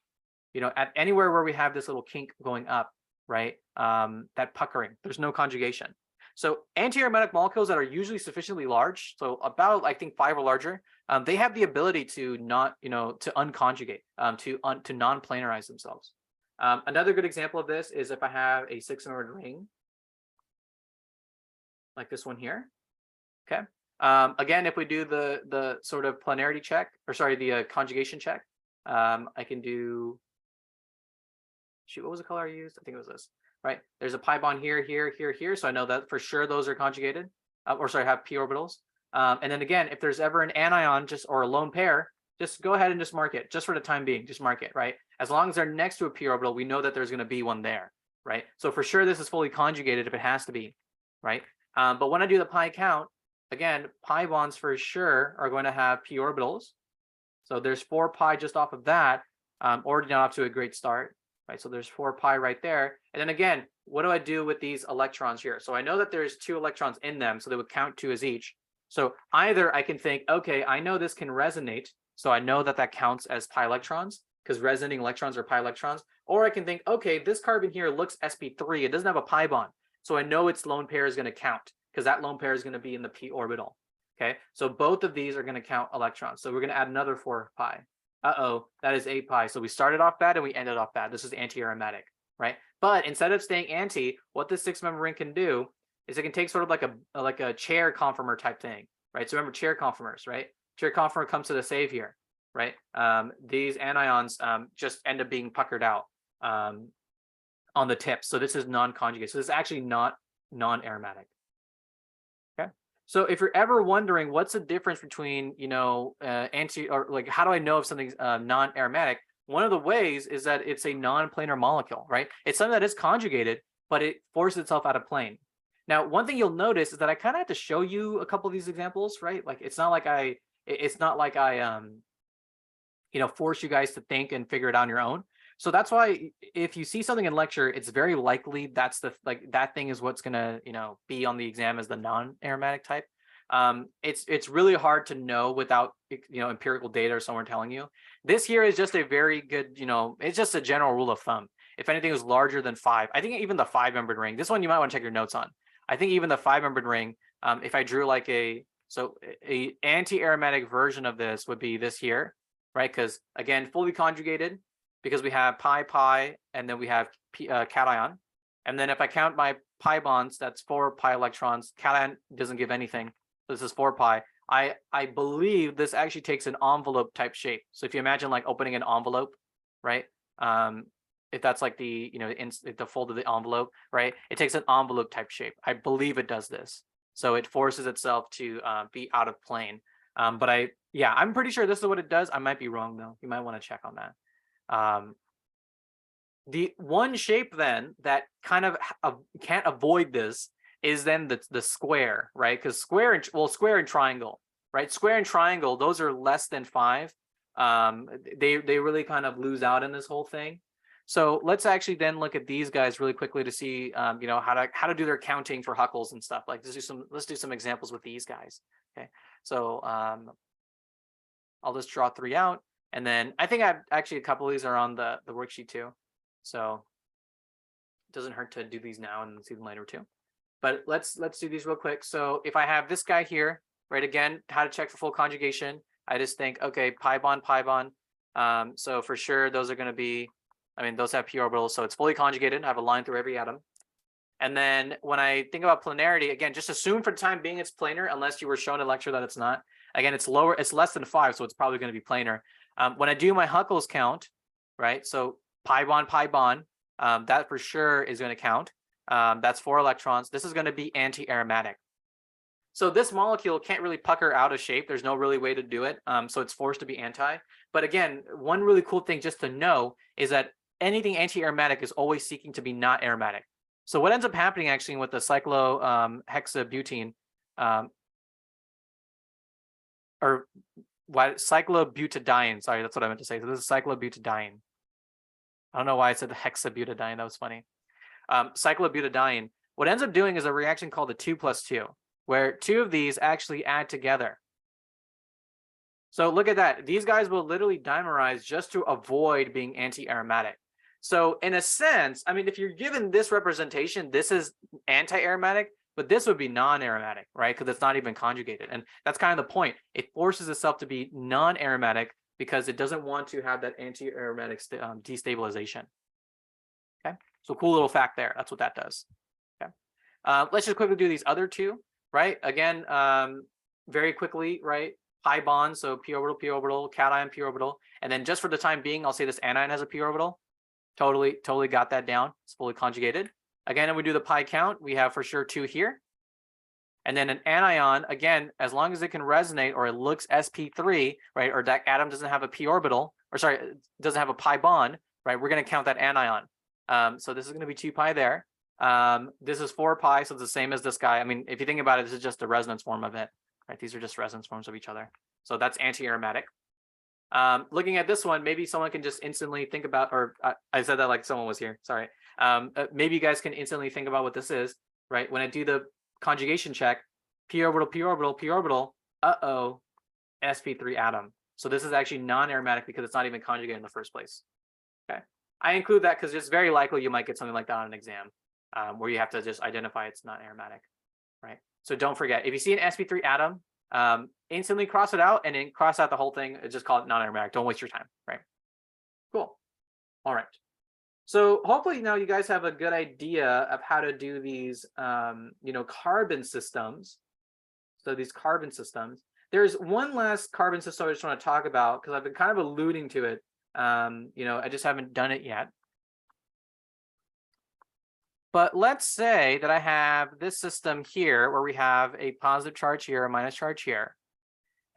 at anywhere where we have this little kink going up, right? That puckering, there's no conjugation. So anti-aromatic molecules that are usually sufficiently large, so about, I think, 5 or larger, they have the ability to not, to unconjugate, to non-planarize themselves. Another good example of this is if I have a 6-membered ring, like this one here. Okay. Again, if we do the sort of planarity check, or sorry, the conjugation check, I can do. Shoot, what was the color I used? I think it was this. Right. There's a pi bond here, here, here, here. So I know that for sure those are conjugated, or sorry, have p orbitals. And then again, if there's ever an anion or a lone pair, just go ahead and just mark it, just for the time being, just mark it, right? As long as they're next to a p orbital, we know that there's going to be one there, right? So for sure, this is fully conjugated if it has to be, right? But when I do the pi count, again, pi bonds for sure are going to have p orbitals. So there's 4 pi just off of that, already not off to a great start, right? So there's 4 pi right there. And then again, what do I do with these electrons here? So I know that there's 2 electrons in them, so they would count 2 as each. So either I can think, okay, I know this can resonate, so I know that that counts as pi electrons, because resonating electrons are pi electrons. Or I can think, okay, this carbon here looks sp3. It doesn't have a pi bond. So I know its lone pair is going to count because that lone pair is going to be in the p orbital. Okay, so both of these are going to count electrons. So we're going to add another 4 pi. Uh-oh, that is 8 pi. So we started off bad and we ended off bad. This is anti-aromatic, right? But instead of staying anti, what this 6-member ring can do is it can take sort of like a chair conformer type thing, right? So remember chair conformers, right? Chair conformer comes to the save here, right? These anions just end up being puckered out on the tips. So this is non-conjugate. So this is actually not non-aromatic. Okay. So if you're ever wondering what's the difference between, anti or like how do I know if something's non-aromatic? One of the ways is that it's a non-planar molecule, right? It's something that is conjugated, but it forces itself out of plane. Now, one thing you'll notice is that I kind of have to show you a couple of these examples, right? Like it's not like I force you guys to think and figure it out on your own. So that's why if you see something in lecture, it's very likely that's that thing is what's gonna, be on the exam as the non-aromatic type. It's really hard to know without, empirical data or someone telling you. This here is just a very good, it's just a general rule of thumb. If anything is larger than 5, I think even the 5-membered ring, this one you might want to check your notes on. I think even the 5-membered ring, if I drew like a anti-aromatic version of this would be this here, right? Because again, fully conjugated, because we have pi, and then we have cation. And then if I count my pi bonds, that's 4 pi electrons. Cation doesn't give anything. So this is 4 pi. I believe this actually takes an envelope type shape. So if you imagine like opening an envelope, right? If that's like the fold of the envelope, right? It takes an envelope type shape. I believe it does this. So it forces itself to be out of plane. But I'm pretty sure this is what it does. I might be wrong though. You might want to check on that. The one shape then that kind of can't avoid this is then the square, right? Because square and triangle, right? Square and triangle, those are less than 5. They really kind of lose out in this whole thing. So let's actually then look at these guys really quickly to see, how to do their counting for Huckels and stuff. Like let's do some examples with these guys. Okay, so I'll just draw 3 out, and then I think I've actually a couple of these are on the worksheet too. So it doesn't hurt to do these now and see them later too. But let's do these real quick. So if I have this guy here, right, again, how to check for full conjugation, I just think, okay, pi bond. So for sure, those are going to be, those have p orbitals, so it's fully conjugated. I have a line through every atom. And then when I think about planarity, again, just assume for the time being it's planar, unless you were shown in lecture that it's not. Again, it's less than 5, so it's probably going to be planar. When I do my Huckels count, right, so pi bond, that for sure is going to count. That's 4 electrons. This is going to be anti-aromatic. So this molecule can't really pucker out of shape. There's no really way to do it. So it's forced to be anti. But again, one really cool thing just to know is that anything anti-aromatic is always seeking to be not aromatic. So what ends up happening actually with the cyclohexabutene, or cyclobutadiene, sorry, that's what I meant to say. So this is cyclobutadiene. I don't know why I said the hexabutadiene. That was funny. Cyclobutadiene, what ends up doing is a reaction called the 2+2, where 2 of these actually add together. So look at that. These guys will literally dimerize just to avoid being anti-aromatic. So in a sense, if you're given this representation, this is anti-aromatic, but this would be non-aromatic, right? Because it's not even conjugated. And that's kind of the point. It forces itself to be non-aromatic because it doesn't want to have that anti-aromatic destabilization. Okay, so cool little fact there. That's what that does. Okay, let's just quickly do these other 2, right? Again, very quickly, right? Pi bond, so p orbital, cation, p orbital, and then just for the time being, I'll say this anion has a p orbital. Totally got that down. It's fully conjugated. Again, if we do the pi count, we have for sure 2 here. And then an anion, again, as long as it can resonate or it looks sp3, right, or that atom doesn't have a p orbital, or sorry, doesn't have a pi bond, right, we're going to count that anion. So this is going to be 2 pi there. This is 4 pi, so it's the same as this guy. If you think about it, this is just a resonance form of it, right? These are just resonance forms of each other. So that's anti-aromatic. Looking at this one, maybe someone can just instantly think about, or I said that like someone was here, sorry. Maybe you guys can instantly think about what this is, right? When I do the conjugation check, p orbital, uh-oh, sp3 atom. So this is actually non-aromatic because it's not even conjugated in the first place. Okay. I include that because it's very likely you might get something like that on an exam where you have to just identify it's not aromatic, right? So don't forget, if you see an sp3 atom, instantly cross it out and then cross out the whole thing. Just call it non-aromatic. Don't waste your time, right? Cool. All right. So hopefully now you guys have a good idea of how to do these, carbon systems. So these carbon systems. There's one last carbon system I just want to talk about because I've been kind of alluding to it. I just haven't done it yet. But let's say that I have this system here where we have a positive charge here, a minus charge here.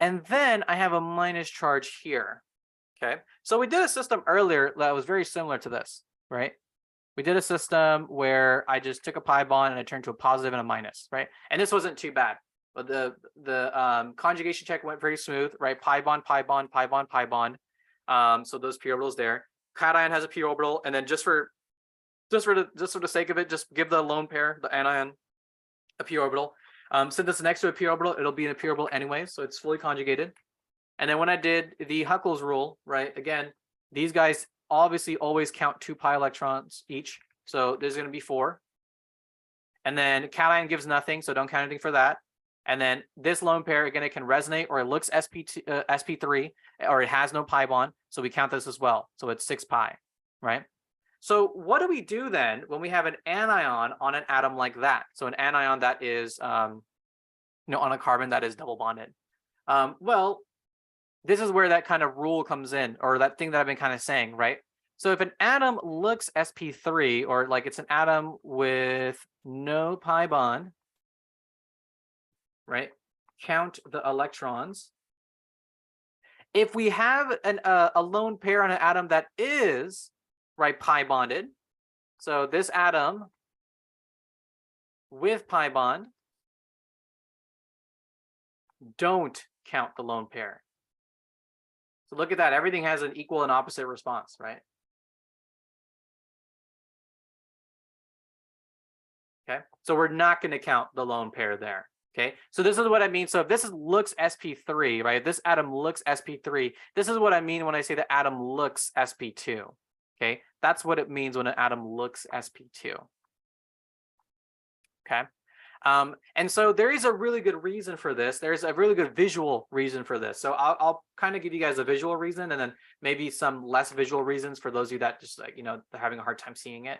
And then I have a minus charge here. Okay. So we did a system earlier that was very similar to this, right? We did a system where I just took a pi bond and I turned to a positive and a minus, right? And this wasn't too bad. But the conjugation check went very smooth, right? Pi bond, pi bond, pi bond, pi bond. So those p orbitals there. Cation has a p orbital, and then just for the sake of it, just give the lone pair, the anion, a p orbital. Since it's next to a p orbital, it'll be in a p orbital anyway, so it's fully conjugated. And then when I did the Huckels rule, right? Again, these guys obviously always count 2 pi electrons each, so there's going to be 4. And then cation gives nothing, so don't count anything for that. And then this lone pair, again, it can resonate or it looks sp3 or it has no pi bond. So we count this as well. So it's 6 pi, right? So what do we do then when we have an anion on an atom like that? So an anion that is, on a carbon that is double bonded. Well, this is where that kind of rule comes in, or that thing that I've been kind of saying, right? So if an atom looks sp3, or like it's an atom with no pi bond, right? Count the electrons. If we have a lone pair on an atom that is, right, pi bonded, so this atom with pi bond, don't count the lone pair. So look at that. Everything has an equal and opposite response, right? Okay. So we're not going to count the lone pair there. Okay, so this is what I mean. So if this looks sp3, right? If this atom looks sp3, this is what I mean when I say the atom looks sp2. Okay, that's what it means when an atom looks sp2. Okay, and so there is a really good reason for this. There's a really good visual reason for this. So I'll kind of give you guys a visual reason and then maybe some less visual reasons for those of you that just like, they're having a hard time seeing it,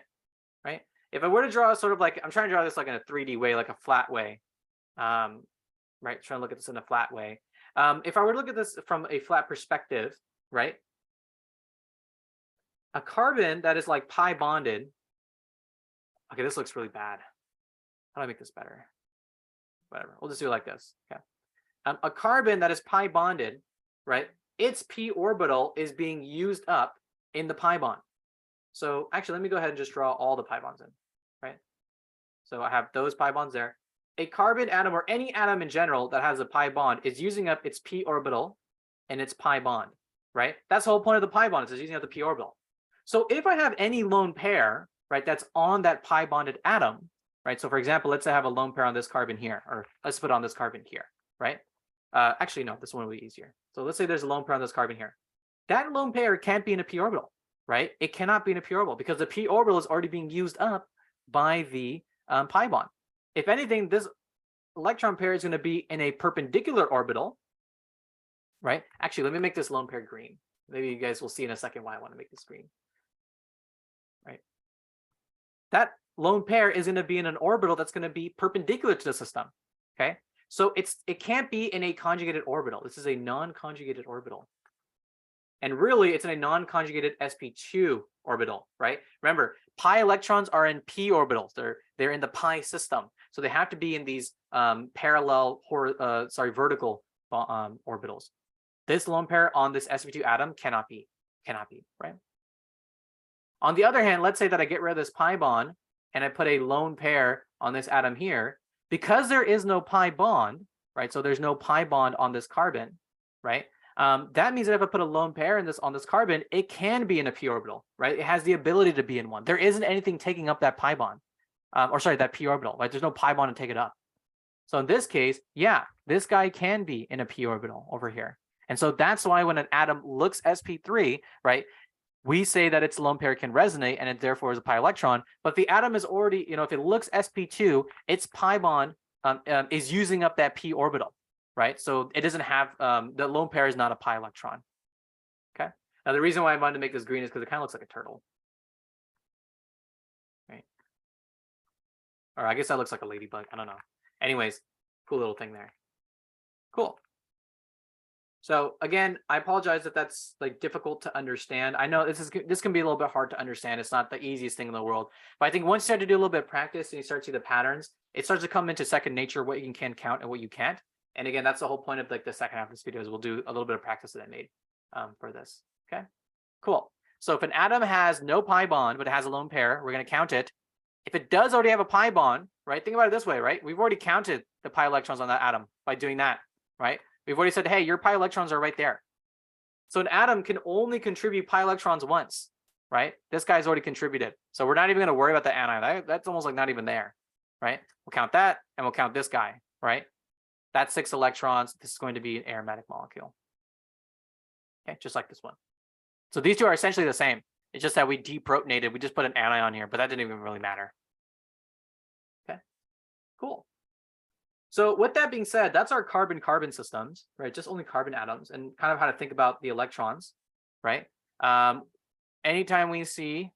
right? If I were to draw sort of like, I'm trying to draw this like in a 3D way, like a flat way. Right, trying to look at this in a flat way. If I were to look at this from a flat perspective, right, a carbon that is like pi bonded. Okay, this looks really bad. How do I make this better? Whatever, we'll just do it like this. Okay, a carbon that is pi bonded, right, its p orbital is being used up in the pi bond. So actually, let me go ahead and just draw all the pi bonds in, right? So I have those pi bonds there. A carbon atom, or any atom in general that has a pi bond, is using up its p orbital and its pi bond, right? That's the whole point of the pi bond, is it's using up the p orbital. So if I have any lone pair, right, that's on that pi bonded atom, right? So for example, let's say I have a lone pair on this carbon here, or let's put on this carbon here, right? Actually, no, this one will be easier. So let's say there's a lone pair on this carbon here. That lone pair can't be in a p orbital, right? It cannot be in a p orbital because the p orbital is already being used up by the pi bond. If anything, this electron pair is going to be in a perpendicular orbital, right? Actually, let me make this lone pair green. Maybe you guys will see in a second why I want to make this green, right? That lone pair is going to be in an orbital that's going to be perpendicular to the system, okay? So it can't be in a conjugated orbital. This is a non-conjugated orbital. And really, it's in a non-conjugated sp2 orbital, right? Remember, pi electrons are in p orbitals. They're in the pi system. So they have to be in these parallel, vertical orbitals. This lone pair on this sp2 atom cannot be, right? On the other hand, let's say that I get rid of this pi bond and I put a lone pair on this atom here. Because there is no pi bond, right? So there's no pi bond on this carbon, right? That means that if I put a lone pair on this carbon, it can be in a p orbital, right? It has the ability to be in one. There isn't anything taking up that pi bond, that p orbital, right? There's no pi bond to take it up. So in this case, yeah, this guy can be in a p orbital over here. And so that's why when an atom looks sp3, right, we say that its lone pair can resonate and it therefore is a pi electron. But the atom is already, if it looks sp2, its pi bond is using up that p orbital, right? So it doesn't have, the lone pair is not a pi electron. Okay. Now the reason why I wanted to make this green is because it kind of looks like a turtle. Right. Or I guess that looks like a ladybug. I don't know. Anyways, cool little thing there. Cool. So again, I apologize if that's like difficult to understand. I know this can be a little bit hard to understand. It's not the easiest thing in the world, but I think once you start to do a little bit of practice and you start to see the patterns, it starts to come into second nature what you can count and what you can't. And again, that's the whole point of like the second half of this video is we'll do a little bit of practice that I made for this. Okay, cool. So if an atom has no pi bond but it has a lone pair, we're going to count it. If it does already have a pi bond, right? Think about it this way, right? We've already counted the pi electrons on that atom by doing that, right? We've already said, hey, your pi electrons are right there. So an atom can only contribute pi electrons once, right? This guy's already contributed. So we're not even going to worry about the anion. That's almost like not even there, right? We'll count that and we'll count this guy, right? That's 6 electrons. This is going to be an aromatic molecule. Okay, just like this one. So these two are essentially the same. It's just that we deprotonated. We just put an anion here, but that didn't even really matter. Okay, cool. So with that being said, that's our carbon-carbon systems, right? Just only carbon atoms and kind of how to think about the electrons, right? Anytime we see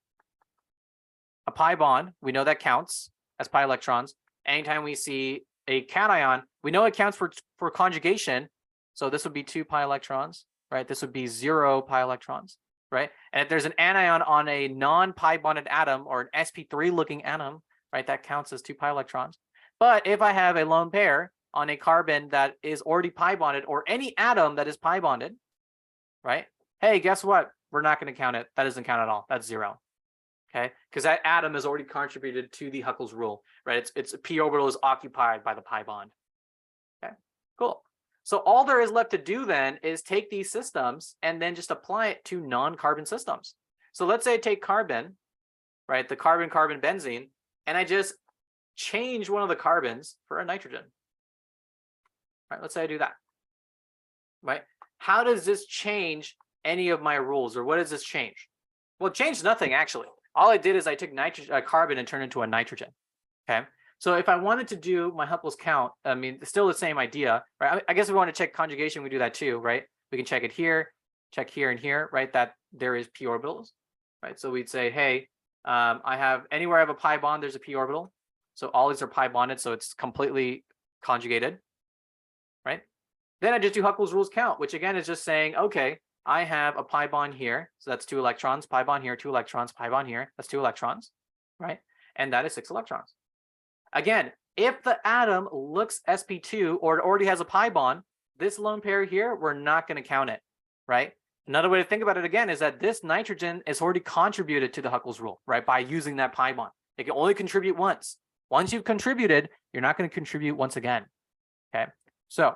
a pi bond, we know that counts as pi electrons. Anytime we see a cation, we know it counts for conjugation. So this would be 2 pi electrons, right? This would be 0 pi electrons, right? And if there's an anion on a non-pi bonded atom or an sp3 looking atom, right, that counts as 2 pi electrons. But if I have a lone pair on a carbon that is already pi bonded or any atom that is pi bonded, right? Hey, guess what? We're not going to count it. That doesn't count at all. That's 0. Okay, because that atom has already contributed to the Huckel's rule, right? Its p orbital is occupied by the pi bond. Okay, cool. So all there is left to do then is take these systems and then just apply it to non-carbon systems. So let's say I take carbon, right? The carbon-carbon benzene, and I just change one of the carbons for a nitrogen. Right, let's say I do that. Right? How does this change any of my rules, or what does this change? Well, it changed nothing actually. All I did is I took carbon and turned it into a nitrogen. Okay. So if I wanted to do my Huckel's count, I mean, it's still the same idea, right? I guess if we want to check conjugation, we do that too, right? We can check it here, check here and here, right? That there is p orbitals, right? So we'd say, hey, I have anywhere I have a pi bond, there's a p orbital. So all these are pi bonded, so it's completely conjugated, right? Then I just do Huckel's rules count, which again is just saying, okay, I have a pi bond here, so that's 2 electrons, pi bond here, 2 electrons, pi bond here, that's 2 electrons, right? And that is 6 electrons. Again, if the atom looks sp2 or it already has a pi bond, this lone pair here, we're not going to count it, right? Another way to think about it again is that this nitrogen is already contributed to the Huckel's rule, right? By using that pi bond. It can only contribute once. Once you've contributed, you're not going to contribute once again. Okay, so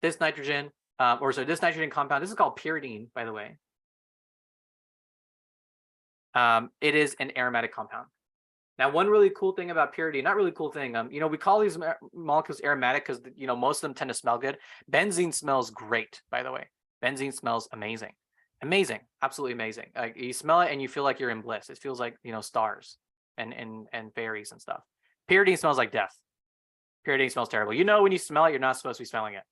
this nitrogen, this nitrogen compound, this is called pyridine, by the way. It is an aromatic compound. Now, one really cool thing about pyridine, not really cool thing, we call these molecules aromatic because most of them tend to smell good. Benzene smells great, by the way. Benzene smells amazing, amazing, absolutely amazing. You smell it and you feel like you're in bliss. It feels like stars and fairies and stuff. Pyridine smells like death. Pyridine smells terrible. When you smell it, you're not supposed to be smelling it.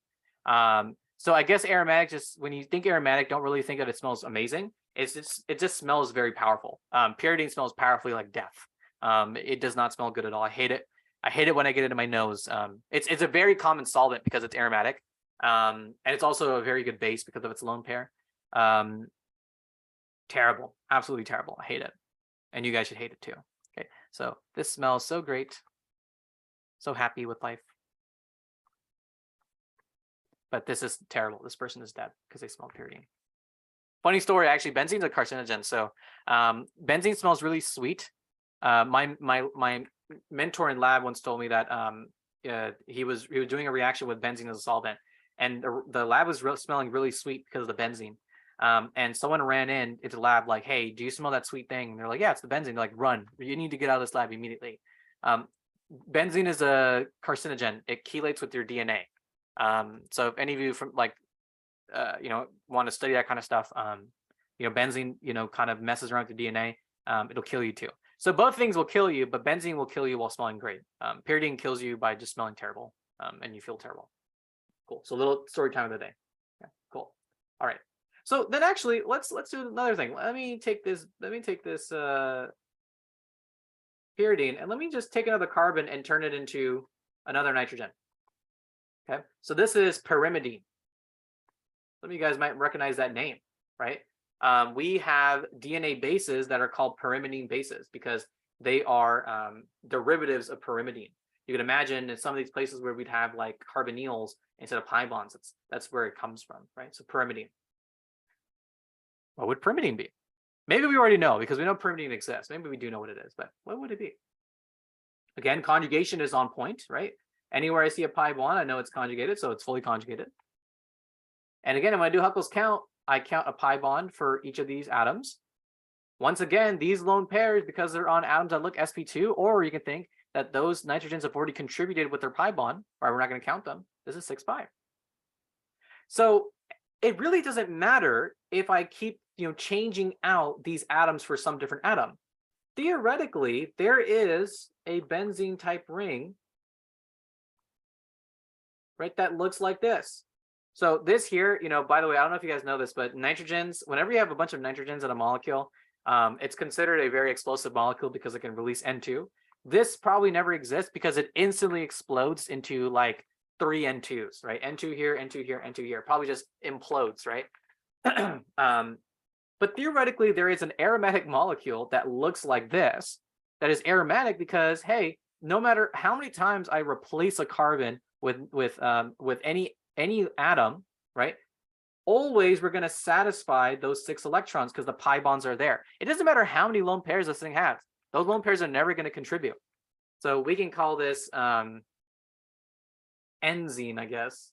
So I guess aromatic, just when you think aromatic, don't really think that it smells amazing. It just smells very powerful. Pyridine smells powerfully like death. It does not smell good at all. I hate it. I hate it when I get it in my nose. It's a very common solvent because it's aromatic. And it's also a very good base because of its lone pair. Terrible, absolutely terrible. I hate it. And you guys should hate it too. Okay, so this smells so great. So happy with life. But this is terrible. This person is dead because they smelled pyridine. Funny story, actually, benzene's a carcinogen. So benzene smells really sweet. My mentor in lab once told me that he was doing a reaction with benzene as a solvent, and the lab was smelling really sweet because of the benzene. And someone ran into the lab like, "Hey, do you smell that sweet thing?" And they're like, "Yeah, it's the benzene." They're like, "Run! You need to get out of this lab immediately." Benzene is a carcinogen. It chelates with your DNA. So if any of you from like, want to study that kind of stuff, benzene, kind of messes around with the DNA, it'll kill you too. So both things will kill you, but benzene will kill you while smelling great. Pyridine kills you by just smelling terrible, and you feel terrible. Cool. So little story time of the day. Yeah, cool. All right. So then actually, let's do another thing. Let me take this pyridine, and let me just take another carbon and turn it into another nitrogen. Okay. So this is pyrimidine. Some of you guys might recognize that name, right? We have DNA bases that are called pyrimidine bases because they are derivatives of pyrimidine. You can imagine in some of these places where we'd have like carbonyls instead of pi bonds. That's where it comes from, right? So pyrimidine. What would pyrimidine be? Maybe we already know because we know pyrimidine exists. Maybe we do know what it is, but what would it be? Again, conjugation is on point, right? Anywhere I see a pi bond, I know it's conjugated, so it's fully conjugated. And again, when I do Huckel's count, I count a pi bond for each of these atoms. Once again, these lone pairs, because they're on atoms that look sp2, or you can think that those nitrogens have already contributed with their pi bond, right? We're not going to count them. This is 6 pi. So it really doesn't matter if I keep changing out these atoms for some different atom. Theoretically, there is a benzene type ring, right, that looks like this. So this here, by the way, I don't know if you guys know this, but nitrogens, whenever you have a bunch of nitrogens in a molecule, it's considered a very explosive molecule because it can release N2. This probably never exists because it instantly explodes into like 3 N2s, right? N2 here, N2 here, N2 here. Probably just implodes, right? But theoretically, there is an aromatic molecule that looks like this, that is aromatic because, hey, no matter how many times I replace a carbon with any atom, right? Always we're going to satisfy those 6 electrons because the pi bonds are there. It doesn't matter how many lone pairs this thing has. Those lone pairs are never going to contribute. So we can call this enzene, I guess.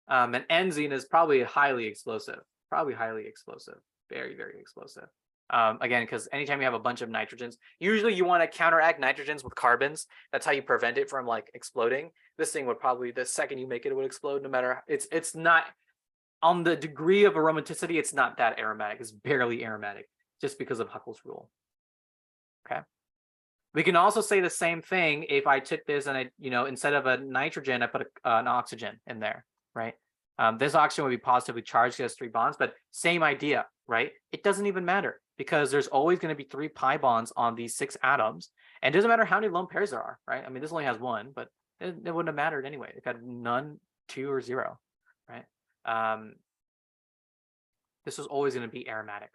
And enzene is probably highly explosive. Probably highly explosive. Very, very explosive. Again, because anytime you have a bunch of nitrogens, usually you want to counteract nitrogens with carbons. That's how you prevent it from like exploding. This thing would probably, the second you make it, it would explode. No matter, it's not on the degree of aromaticity. It's not that aromatic. It's barely aromatic, just because of Huckel's rule. Okay. We can also say the same thing if I took this and I, instead of a nitrogen, I put an oxygen in there, right? This oxygen would be positively charged, it has 3 bonds, but same idea, right? It doesn't even matter because there's always going to be 3 pi bonds on these 6 atoms. And it doesn't matter how many lone pairs there are, right? I mean, this only has 1, but it wouldn't have mattered anyway. It got none, 2, or 0, right? This was always going to be aromatic.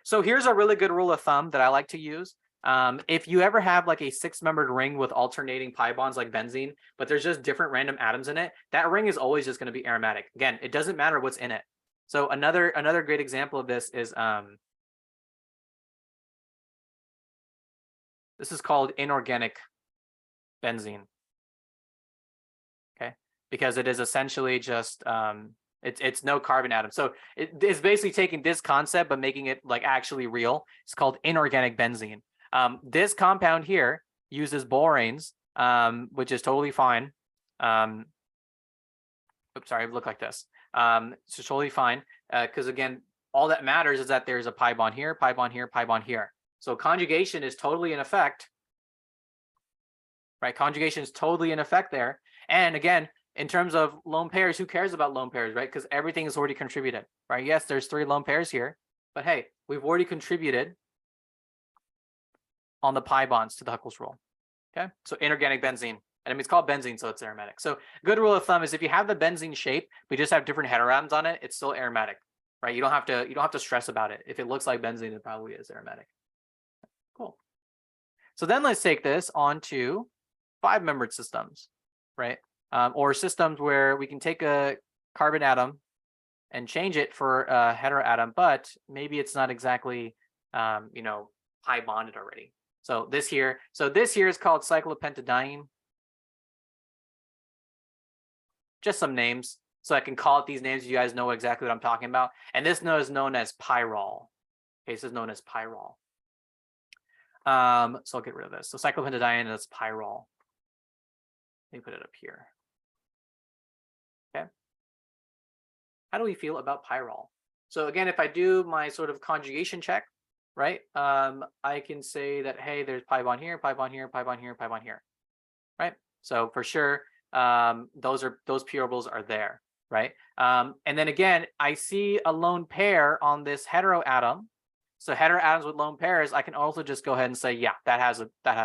So here's a really good rule of thumb that I like to use. If you ever have like a 6-membered ring with alternating pi bonds like benzene, but there's just different random atoms in it, that ring is always just going to be aromatic. Again, it doesn't matter what's in it. So another great example of this is this is called inorganic benzene. Okay, because it is essentially just it's no carbon atom. So it's basically taking this concept but making it like actually real. It's called inorganic benzene. This compound here uses boranes, which is totally fine. Oops, sorry, it looked like this. It's totally fine because again, all that matters is that there's a pi bond here, pi bond here, pi bond here. So conjugation is totally in effect, right? Conjugation is totally in effect there. And again, in terms of lone pairs, who cares about lone pairs, right? Because everything is already contributed, right? Yes, there's 3 lone pairs here, but hey, we've already contributed on the pi bonds to the Huckel's rule. Okay, so inorganic benzene. And I mean, it's called benzene, so it's aromatic. So good rule of thumb is if you have the benzene shape, we just have different heteroatoms on it, it's still aromatic, right? You don't have to stress about it. If it looks like benzene, it probably is aromatic. Cool. So then let's take this on to 5-membered systems, right? Or systems where we can take a carbon atom and change it for a heteroatom, but maybe it's not exactly, pi bonded already. So this here is called cyclopentadiene. Just some names, so I can call it these names. You guys know exactly what I'm talking about. And this is known as pyrrole. Okay, this is known as pyrrole. So I'll get rid of this. So cyclopentadiene is pyrrole. Let me put it up here. how do we feel about pyrrole? So again, if I do my sort of conjugation check, right, I can say that, hey, there's pi bond here, pi bond here, pi bond here, pi bond here, right? So for sure, those p orbitals are there, right? And then again, I see a lone pair on this heteroatom. So heteroatoms with lone pairs, I can also just go ahead and say, yeah, that has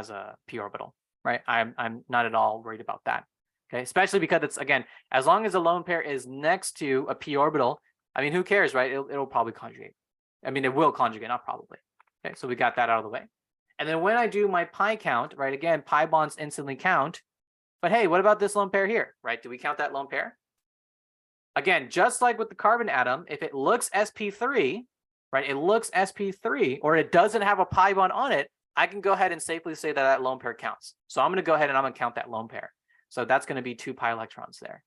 a p orbital, right? I'm not at all worried about that. Okay, especially because it's, again, as long as a lone pair is next to a p orbital, I mean, who cares, right? It'll probably conjugate. I mean, it will conjugate, not probably. Okay, so we got that out of the way. And then when I do my pi count, right, again, pi bonds instantly count. But hey, what about this lone pair here, right? Do we count that lone pair? Again, just like with the carbon atom, if it looks sp3, right, it looks sp3, or it doesn't have a pi bond on it, I can go ahead and safely say that that lone pair counts. So I'm going to go ahead and I'm going to count that lone pair. So that's going to be 2 pi electrons there.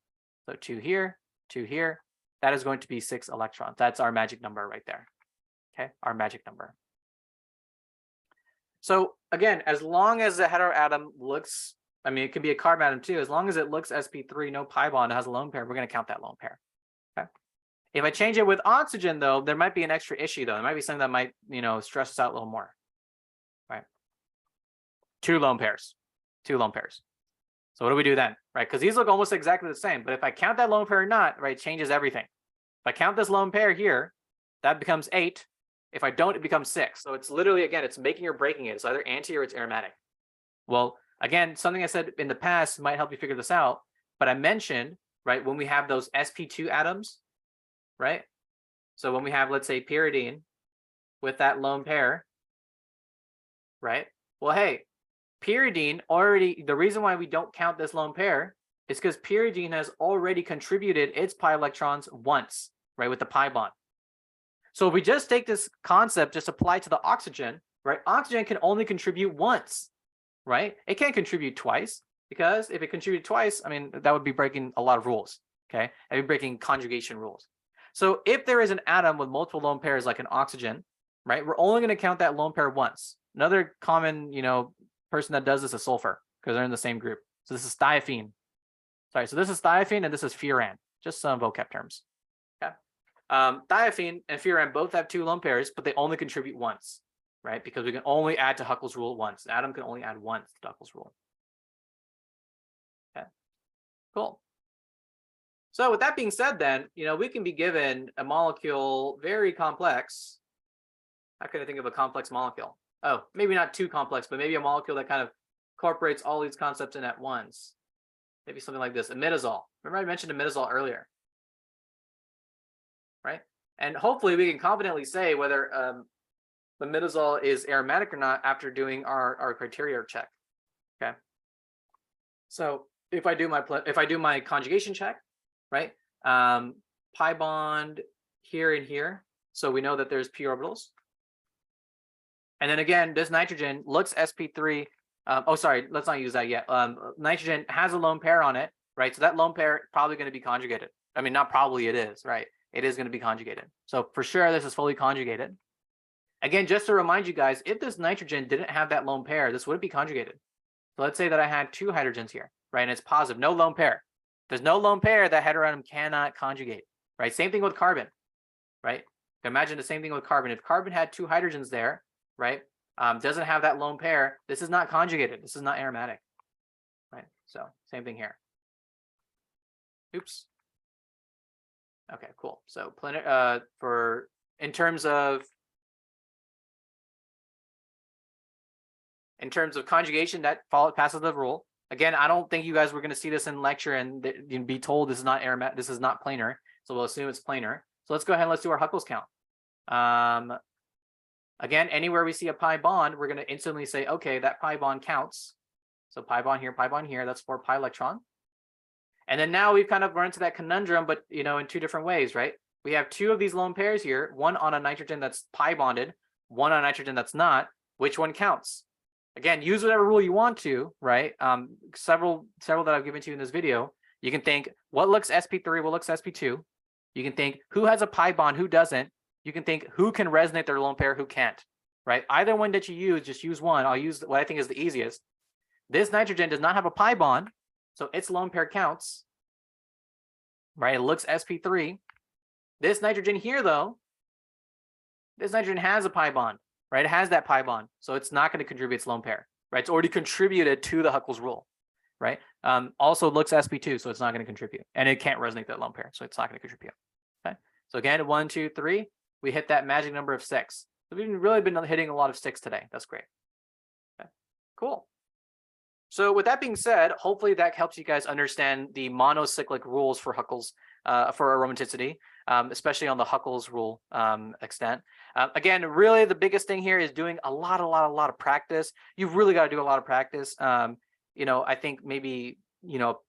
So 2 here, 2 here. That is going to be 6 electrons. That's our magic number right there. Okay, our magic number. So again, as long as the heteroatom looks, I mean, it can be a carbon atom too, as long as it looks sp3, no pi bond, has a lone pair, we're going to count that lone pair. Okay. If I change it with oxygen, though, there might be an extra issue, though. There might be something that might, stress us out a little more. Right. 2 lone pairs. 2 lone pairs. So what do we do then? Right? Because these look almost exactly the same. But if I count that lone pair or not, right, it changes everything. If I count this lone pair here, that becomes 8. If I don't, it becomes 6. So it's literally, again, it's making or breaking it. It's either anti or it's aromatic. Well, again, something I said in the past might help you figure this out. But I mentioned, right, when we have those sp2 atoms, right? So when we have, let's say, pyridine with that lone pair, right? Well, hey, pyridine already, the reason why we don't count this lone pair is because pyridine has already contributed its pi electrons once, right, with the pi bond. So if we just take this concept, just apply to the oxygen, right? Oxygen can only contribute once, right? It can't contribute twice, because if it contributed twice, I mean, that would be breaking a lot of rules, okay? That'd be breaking conjugation rules. So if there is an atom with multiple lone pairs like an oxygen, right, we're only going to count that lone pair once. Another common, person that does this is sulfur, because they're in the same group. So this is thiophene. Sorry, so this is thiophene and this is furan. Just some vocab terms. Okay. Thiophene and furan both have 2 lone pairs, but they only contribute once, right? Because we can only add to Huckel's rule once. An atom can only add once to Huckel's rule. Okay. Cool. So with that being said, then, we can be given a molecule very complex. How can I think of a complex molecule? Oh, maybe not too complex, but maybe a molecule that kind of incorporates all these concepts in at once. Maybe something like this, imidazole. Remember I mentioned imidazole earlier, right? And hopefully we can confidently say whether imidazole is aromatic or not after doing our criteria check. Okay. So if I do my conjugation check, right? Pi bond here and here, so we know that there's p orbitals. And then again, this nitrogen looks sp3. Oh, sorry, let's not use that yet. Nitrogen has a lone pair on it, right? So that lone pair probably going to be conjugated. I mean, not probably, it is, right? It is going to be conjugated. So for sure, this is fully conjugated. Again, just to remind you guys, if this nitrogen didn't have that lone pair, this wouldn't be conjugated. So let's say that I had 2 hydrogens here, right? And it's positive, no lone pair. There's no lone pair, that heteroatom cannot conjugate, right? Same thing with carbon, right? Imagine the same thing with carbon. If carbon had 2 hydrogens there, right? Doesn't have that lone pair, this is not conjugated. This is not aromatic, right? So same thing here. Oops. Okay, cool. So in terms of conjugation, that passes the rule. Again, I don't think you guys were going to see this in lecture and be told this is not aromatic, this is not planar. So we'll assume it's planar. So let's go ahead and let's do our Huckels count. Again, anywhere we see a pi bond, we're going to instantly say, okay, that pi bond counts. So pi bond here, that's 4 pi electron. And then now we've kind of run into that conundrum, but in 2 different ways, right? We have 2 of these lone pairs here, one on a nitrogen that's pi bonded, one on a nitrogen that's not. Which one counts? Again, use whatever rule you want to, right? Several that I've given to you in this video. You can think what looks sp3, what looks sp2. You can think who has a pi bond, who doesn't. You can think who can resonate their lone pair, who can't, right? Either one that you use, just use one. I'll use what I think is the easiest. This nitrogen does not have a pi bond, so its lone pair counts, right? It looks sp3. This nitrogen here, though, this nitrogen has a pi bond, right? It has that pi bond, so it's not going to contribute its lone pair, right? It's already contributed to the Huckel's rule, right? Also looks sp2, so it's not going to contribute, and it can't resonate that lone pair, so it's not going to contribute. Okay, so again, 1, 2, 3, we hit that magic number of 6. So we've really been hitting a lot of 6 today. That's great. Okay, cool. So with that being said, hopefully that helps you guys understand the monocyclic rules for Huckels, for aromaticity, especially on the Huckels rule extent. Again, really the biggest thing here is doing a lot of practice. You've really got to do a lot of practice. You know, I think maybe, you know,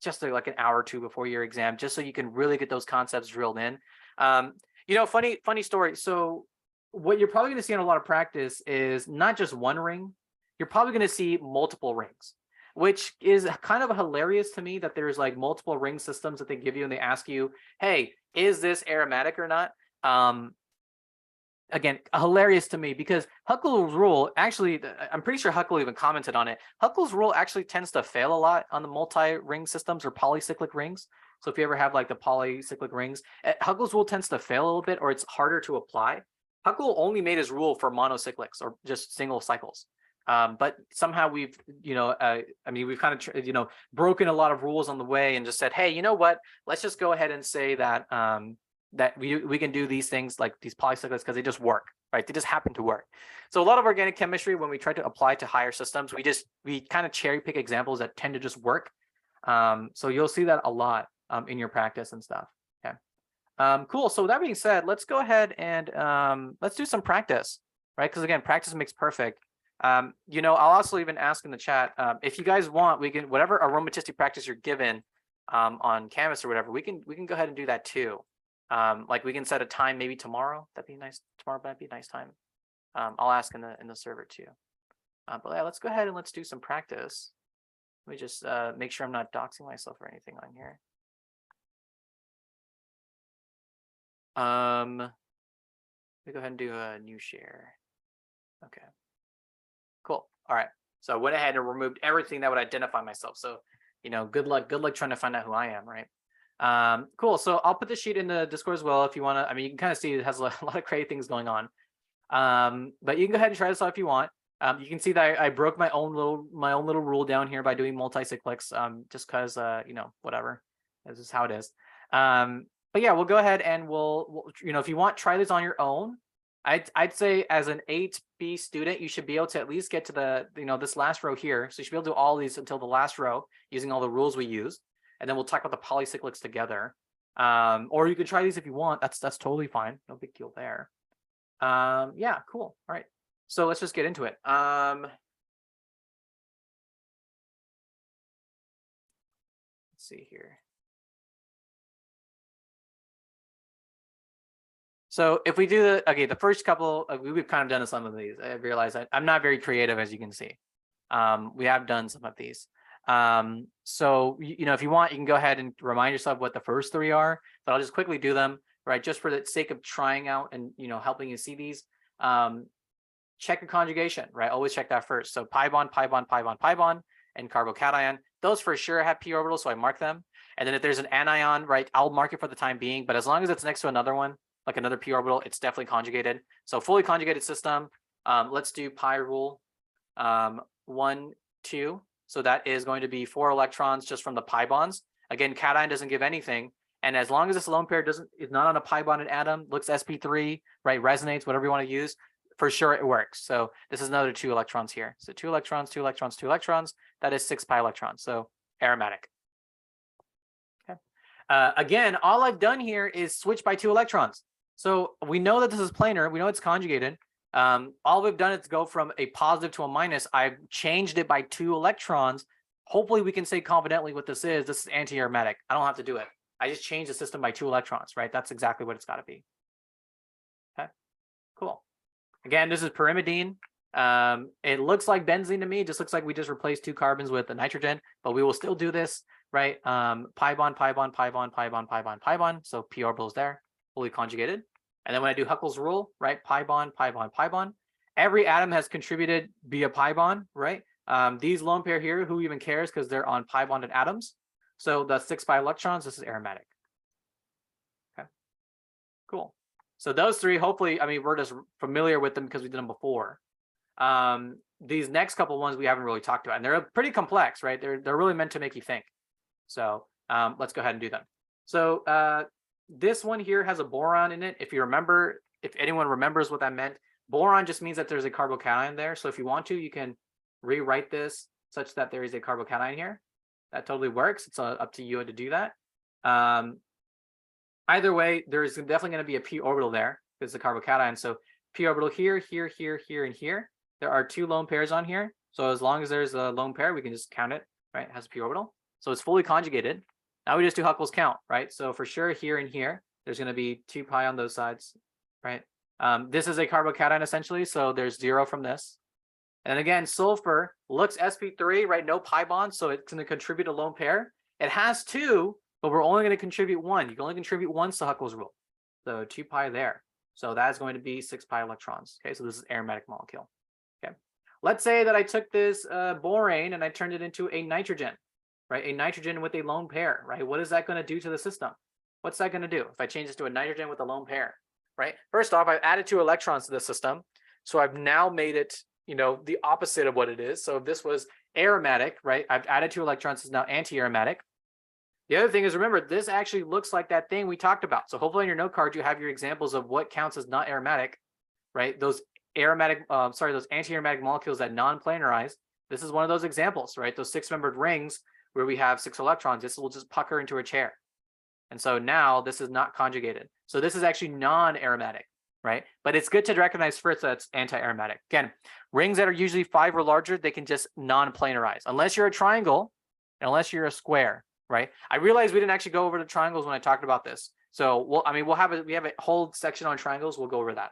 just like an hour or two before your exam, just so you can really get those concepts drilled in. You know, funny story. So what you're probably going to see in a lot of practice is not just one ring. You're probably going to see multiple rings, which is kind of hilarious to me that there's like multiple ring systems that they give you and they ask you, hey, is this aromatic or not? Again, hilarious to me because Huckel's rule, actually, I'm pretty sure Hückel even commented on it. Huckel's rule actually tends to fail a lot on the multi-ring systems or polycyclic rings. So if you ever have like the polycyclic rings, Huckel's rule tends to fail a little bit, or it's harder to apply. Hückel only made his rule for monocyclics or just single cycles. But somehow we've, you know, I mean, we've kind of, you know, broken a lot of rules on the way and just said, hey, you know what, let's just go ahead and say that that we can do these things like these polycyclics because they just work, right? They just happen to work. So a lot of organic chemistry, when we try to apply to higher systems, we kind of cherry pick examples that tend to just work. So you'll see that a lot in your practice and stuff. Okay. Cool. So with that being said, let's go ahead and let's do some practice, right? Because again, practice makes perfect. You know, I'll also even ask in the chat, if you guys want, we can, whatever aromaticity practice you're given on Canvas or whatever, we can go ahead and do that too. Like we can set a time maybe tomorrow. That'd be nice. Tomorrow might be a nice time. I'll ask in the server too. But yeah, let's go ahead and let's do some practice. Let me just make sure I'm not doxing myself or anything on here. Let me go ahead and do a new share. Okay. Cool. All right. So I went ahead and removed everything that would identify myself. So, you know, good luck trying to find out who I am, right? Cool. So I'll put the sheet in the Discord as well if you want to. I mean, you can kind of see it has a lot of crazy things going on. But you can go ahead and try this out if you want. You can see that I broke my own little rule down here by doing multi-cyclics, just because you know, whatever. This is how it is. But yeah, we'll go ahead and we'll you know, if you want, try this on your own. I'd say as an 8B student, you should be able to at least get to the, you know, this last row here. So you should be able to do all these until the last row using all the rules we used. And then we'll talk about the polycyclics together. Or you could try these if you want. That's totally fine. No big deal there. Yeah, cool. All right. So let's just get into it. Let's see here. So if we do the first couple, we've kind of done some of these. I realize I'm not very creative, as you can see. We have done some of these. So, you know, if you want, you can go ahead and remind yourself what the first 3 are, but I'll just quickly do them, right? Just for the sake of trying out and, you know, helping you see these. Check your conjugation, right? Always check that first. So pi bond, pi bond, pi bond, pi bond, and carbocation. Those for sure have p orbitals, so I mark them. And then if there's an anion, right, I'll mark it for the time being, but as long as it's next to another one, like another p orbital, it's definitely conjugated. So fully conjugated system. Let's do pi rule 1, 2. So that is going to be 4 electrons just from the pi bonds. Again, cation doesn't give anything. And as long as this lone pair is not on a pi bonded atom, looks sp3, right, resonates, whatever you want to use, for sure it works. So this is another 2 electrons here. So 2 electrons, 2 electrons, 2 electrons. That is 6 pi electrons. So aromatic. Okay. Again, all I've done here is switch by 2 electrons. So we know that this is planar. We know it's conjugated. All we've done is go from a positive to a minus. I've changed it by 2 electrons. Hopefully we can say confidently what this is. This is anti-aromatic. I don't have to do it. I just changed the system by 2 electrons, right? That's exactly what it's got to be. Okay, cool. Again, this is pyrimidine. It looks like benzene to me. It just looks like we just replaced 2 carbons with a nitrogen, but we will still do this, right? Pi bond, pi bond, pi bond, pi bond, pi bond, pi bond. So p orbitals there, fully conjugated. And then when I do Huckel's rule, right? Pi bond, pi bond, pi bond. Every atom has contributed via pi bond, right? These lone pair here, who even cares because they're on pi bonded atoms. So the 6 pi electrons, this is aromatic. Okay. Cool. So those three, hopefully, I mean, we're just familiar with them because we did them before. These next couple ones we haven't really talked about, and they're pretty complex, right? They're really meant to make you think. So let's go ahead and do them. So this one here has a boron in it. If you remember, if anyone remembers what that meant, boron just means that there's a carbocation there. So if you want to, you can rewrite this such that there is a carbocation here. That totally works. It's up to you to do that. Either way, there's definitely going to be a p orbital there because it's a carbocation. So p orbital here, here, here, here, and here. There are 2 lone pairs on here. So as long as there's a lone pair, we can just count it, right? It has a p orbital. So it's fully conjugated. Now we just do Huckel's count, right? So for sure here and here, there's going to be 2 pi on those sides, right? This is a carbocation essentially. So there's 0 from this. And again, sulfur looks sp3, right? No pi bond. So it's going to contribute a lone pair. It has 2, but we're only going to contribute 1. You can only contribute once to Huckel's rule. So 2 pi there. So that's going to be 6 pi electrons. Okay, so this is aromatic molecule. Okay, let's say that I took this borane and I turned it into a nitrogen, right? A nitrogen with a lone pair, right? What is that going to do to the system? What's that going to do if I change this to a nitrogen with a lone pair, right? First off, I've added 2 electrons to the system. So I've now made it, you know, the opposite of what it is. So if this was aromatic, right? I've added 2 electrons, it's now anti-aromatic. The other thing is, remember, this actually looks like that thing we talked about. So hopefully on your note card, you have your examples of what counts as not aromatic, right? Those those anti-aromatic molecules that non-planarize. This is one of those examples, right? Those 6-membered rings where we have 6 electrons. This will just pucker into a chair. And so now this is not conjugated. So this is actually non-aromatic, right? But it's good to recognize first that it's anti-aromatic. Again, rings that are usually 5 or larger, they can just non-planarize. Unless you're a triangle, unless you're a square. Right. I realized we didn't actually go over the triangles when I talked about this. So we have a whole section on triangles. We'll go over that.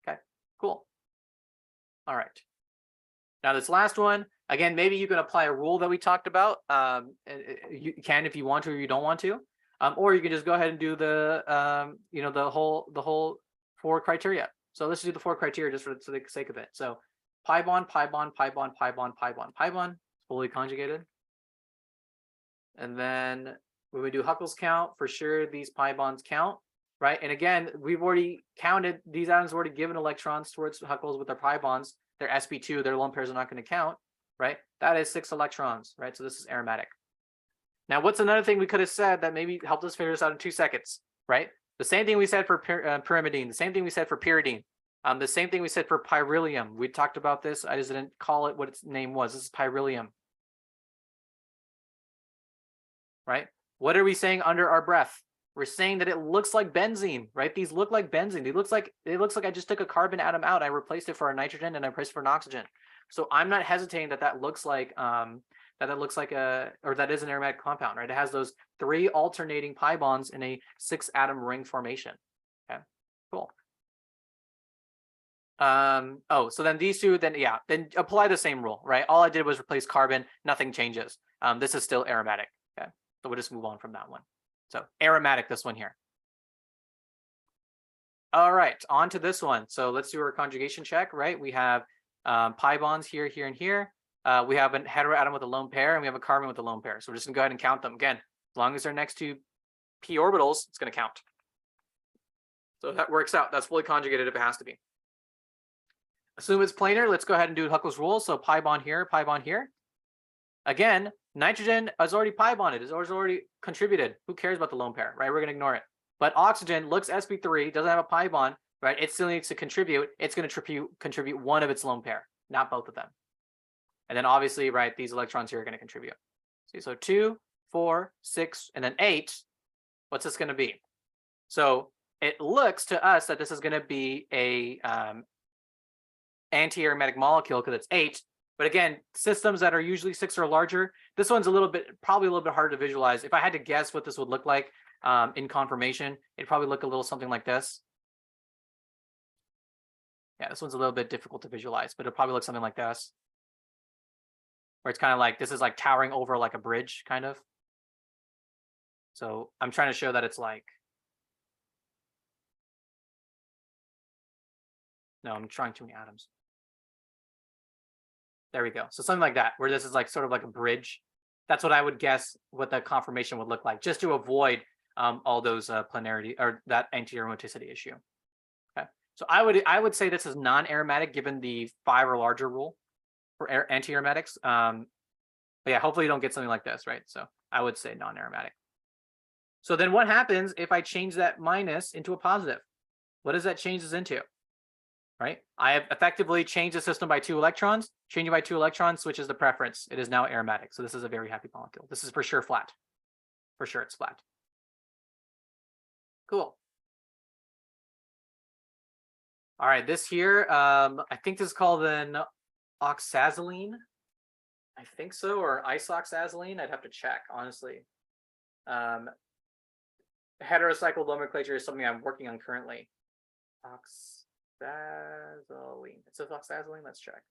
Okay, cool. All right. Now this last one, again, maybe you can apply a rule that we talked about. You can if you want to or you don't want to. Or you can just go ahead and do the the whole 4 criteria. So let's do the 4 criteria just for the sake of it. So pi bond, pi bond, pi bond, pi bond, pi bond, pi bond, fully conjugated. And then when we do Huckel's count, for sure these pi bonds count, right? And again, we've already counted, these atoms have already given electrons towards Huckel's with their pi bonds. They're sp2, their lone pairs are not going to count, right? That is 6 electrons, right? So this is aromatic. Now, what's another thing we could have said that maybe helped us figure this out in 2 seconds, right? The same thing we said for pyrimidine, the same thing we said for pyridine, the same thing we said for pyrrolium. We talked about this. I just didn't call it what its name was. This is pyrrolium. Right? What are we saying under our breath? We're saying that it looks like benzene, right? These look like benzene. It looks like I just took a carbon atom out. I replaced it for a nitrogen and I replaced it for an oxygen. So I'm not hesitating that looks like that is an aromatic compound, right? It has those 3 alternating pi bonds in a 6-atom ring formation. Okay, cool. So then these 2, then apply the same rule, right? All I did was replace carbon, nothing changes. This is still aromatic. Okay. So we'll just move on from that one. So aromatic, this one here. All right, on to this one. So let's do our conjugation check, right? We have pi bonds here, here, and here. We have a heteroatom with a lone pair, and we have a carbon with a lone pair. So we're just gonna go ahead and count them. Again, as long as they're next to p orbitals, it's gonna count. So that works out. That's fully conjugated if it has to be. Assume it's planar. Let's go ahead and do Huckel's rule. So pi bond here, pi bond here. Again, nitrogen is already pi bonded, is already contributed. Who cares about the lone pair, right? We're going to ignore it. But oxygen looks sp3, doesn't have a pi bond, right? It still needs to contribute. It's going to contribute one of its lone pair, not both of them. And then obviously, right, these electrons here are going to contribute. See, so 2, 4, 6, and then 8. What's this going to be? So it looks to us that this is going to be a anti-aromatic molecule because it's 8. But again, systems that are usually 6 or larger, this one's probably a little bit harder to visualize. If I had to guess what this would look like in conformation, it'd probably look a little something like this. Yeah, this one's a little bit difficult to visualize, but it'll probably look something like this. Where it's kind of like, this is like towering over like a bridge, kind of. So I'm trying to show that it's like, no, I'm trying too many atoms. There we go. So something like that, where this is like sort of like a bridge. That's what I would guess what the conformation would look like, just to avoid all those planarity or that anti-aromaticity issue. Okay, so I would say this is non-aromatic given the 5 or larger rule for anti-aromatics. But yeah, hopefully you don't get something like this, right? So I would say non-aromatic. So then what happens if I change that minus into a positive? What does that change this into? Right? I have effectively changed the system by 2 electrons. Changing by 2 electrons switches the preference. It is now aromatic. So this is a very happy molecule. This is for sure flat. For sure it's flat. Cool. All right, this here, I think this is called an oxazoline. I think so, or isoxazoline. I'd have to check, honestly. Heterocycled nomenclature is something I'm working on currently. Oxazoline. It says oxazoline. Let's check.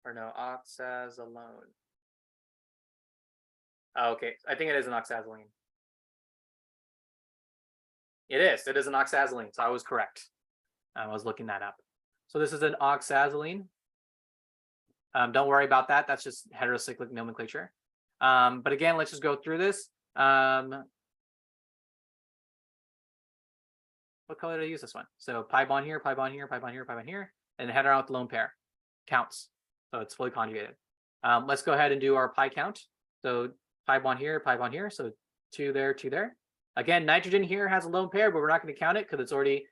Or no, oxazolone. Oh, okay, I think it is an oxazoline. It is an oxazoline, so I was correct. I was looking that up. So this is an oxazoline. Don't worry about that. That's just heterocyclic nomenclature. But again, let's just go through this. What color did I use this one? So pi bond here, pi bond here, pi bond here, pi bond here, and head around with the lone pair. Counts. So it's fully conjugated. Let's go ahead and do our pi count. So pi bond here, pi bond here. So 2 there, 2 there. Again, nitrogen here has a lone pair, but we're not going to count it because it's already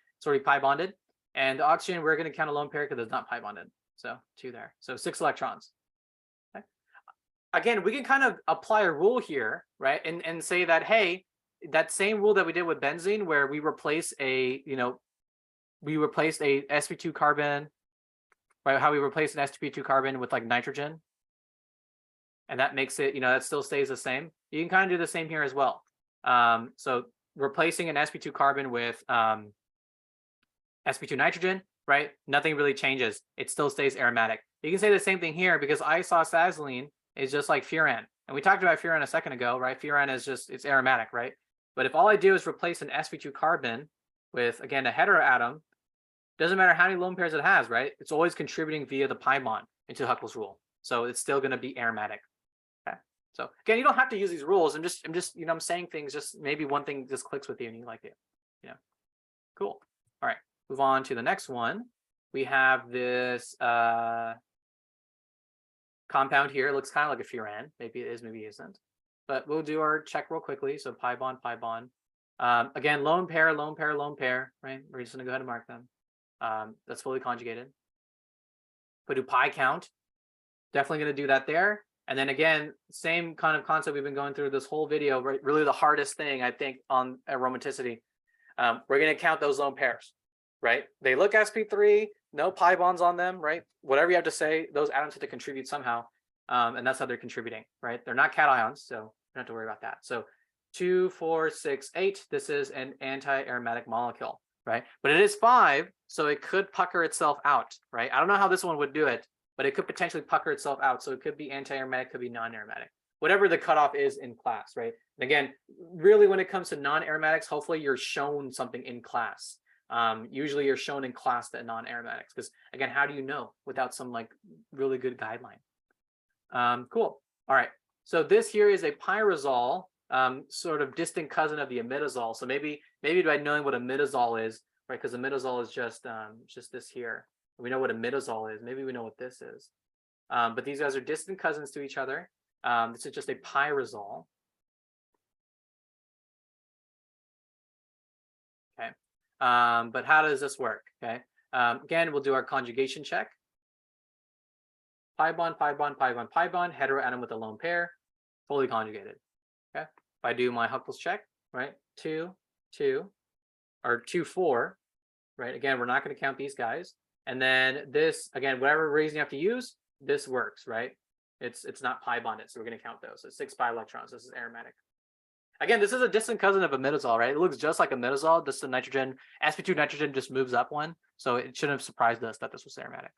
pi bonded. And the oxygen, we're going to count a lone pair because it's not pi bonded. So 2 there. So 6 electrons. Okay. Again, we can kind of apply a rule here, right? And say that, hey, that same rule that we did with benzene, where we replace a, we replaced a sp2 carbon, right? How we replace an sp2 carbon with like nitrogen. And that makes it, that still stays the same. You can kind of do the same here as well. So replacing an sp2 carbon with sp2 nitrogen, right? Nothing really changes. It still stays aromatic. You can say the same thing here because isoxazoline is just like furan. And we talked about furan a second ago, right? Furan is just, it's aromatic, right? But if all I do is replace an sp2 carbon with, again, a heteroatom, doesn't matter how many lone pairs it has, right? It's always contributing via the pi bond into Huckel's rule. So it's still going to be aromatic. Okay. So again, you don't have to use these rules. I'm just, I'm saying things, just maybe one thing just clicks with you and you like it. Cool. All right. Move on to the next one. We have this compound here. It looks kind of like a furan. Maybe it is, maybe it isn't. But we'll do our check real quickly. So pi bond, pi bond. Again, lone pair, lone pair, lone pair, right? We're just going to go ahead and mark them. That's fully conjugated. But do pi count. Definitely going to do that there. And then again, same kind of concept we've been going through this whole video, right? Really the hardest thing, I think, on aromaticity. We're going to count those lone pairs, right? They look sp3, no pi bonds on them, right? Whatever you have to say, those atoms have to contribute somehow. And that's how they're contributing, right? They're not cations, so you don't have to worry about that. So 2, 4, 6, 8, this is an anti-aromatic molecule, right? But it is 5, so it could pucker itself out, right? I don't know how this one would do it, but it could potentially pucker itself out. So it could be anti-aromatic, could be non-aromatic, whatever the cutoff is in class, right? And again, really when it comes to non-aromatics, hopefully you're shown something in class. Usually you're shown in class that non-aromatics, because again, how do you know without some like really good guideline? Cool. All right. So this here is a pyrazole, sort of distant cousin of the imidazole. So maybe by knowing what imidazole is, right? Because imidazole is just this here. We know what imidazole is. Maybe we know what this is. But these guys are distant cousins to each other. This is just a pyrazole. Okay. But how does this work? Okay. Again, we'll do our conjugation check. Pi bond, pi bond, pi bond, pi bond, heteroatom with a lone pair, fully conjugated. Okay. If I do my Huckel's check, right? 2, 2, or 2, 4, right? Again, we're not going to count these guys. And then this, again, whatever reason you have to use, this works, right? It's not pi bonded, so we're going to count those. So 6 pi electrons. This is aromatic. Again, this is a distant cousin of imidazole, right? It looks just like imidazole. This is the nitrogen. sp2 nitrogen just moves up one, so it shouldn't have surprised us that this was aromatic.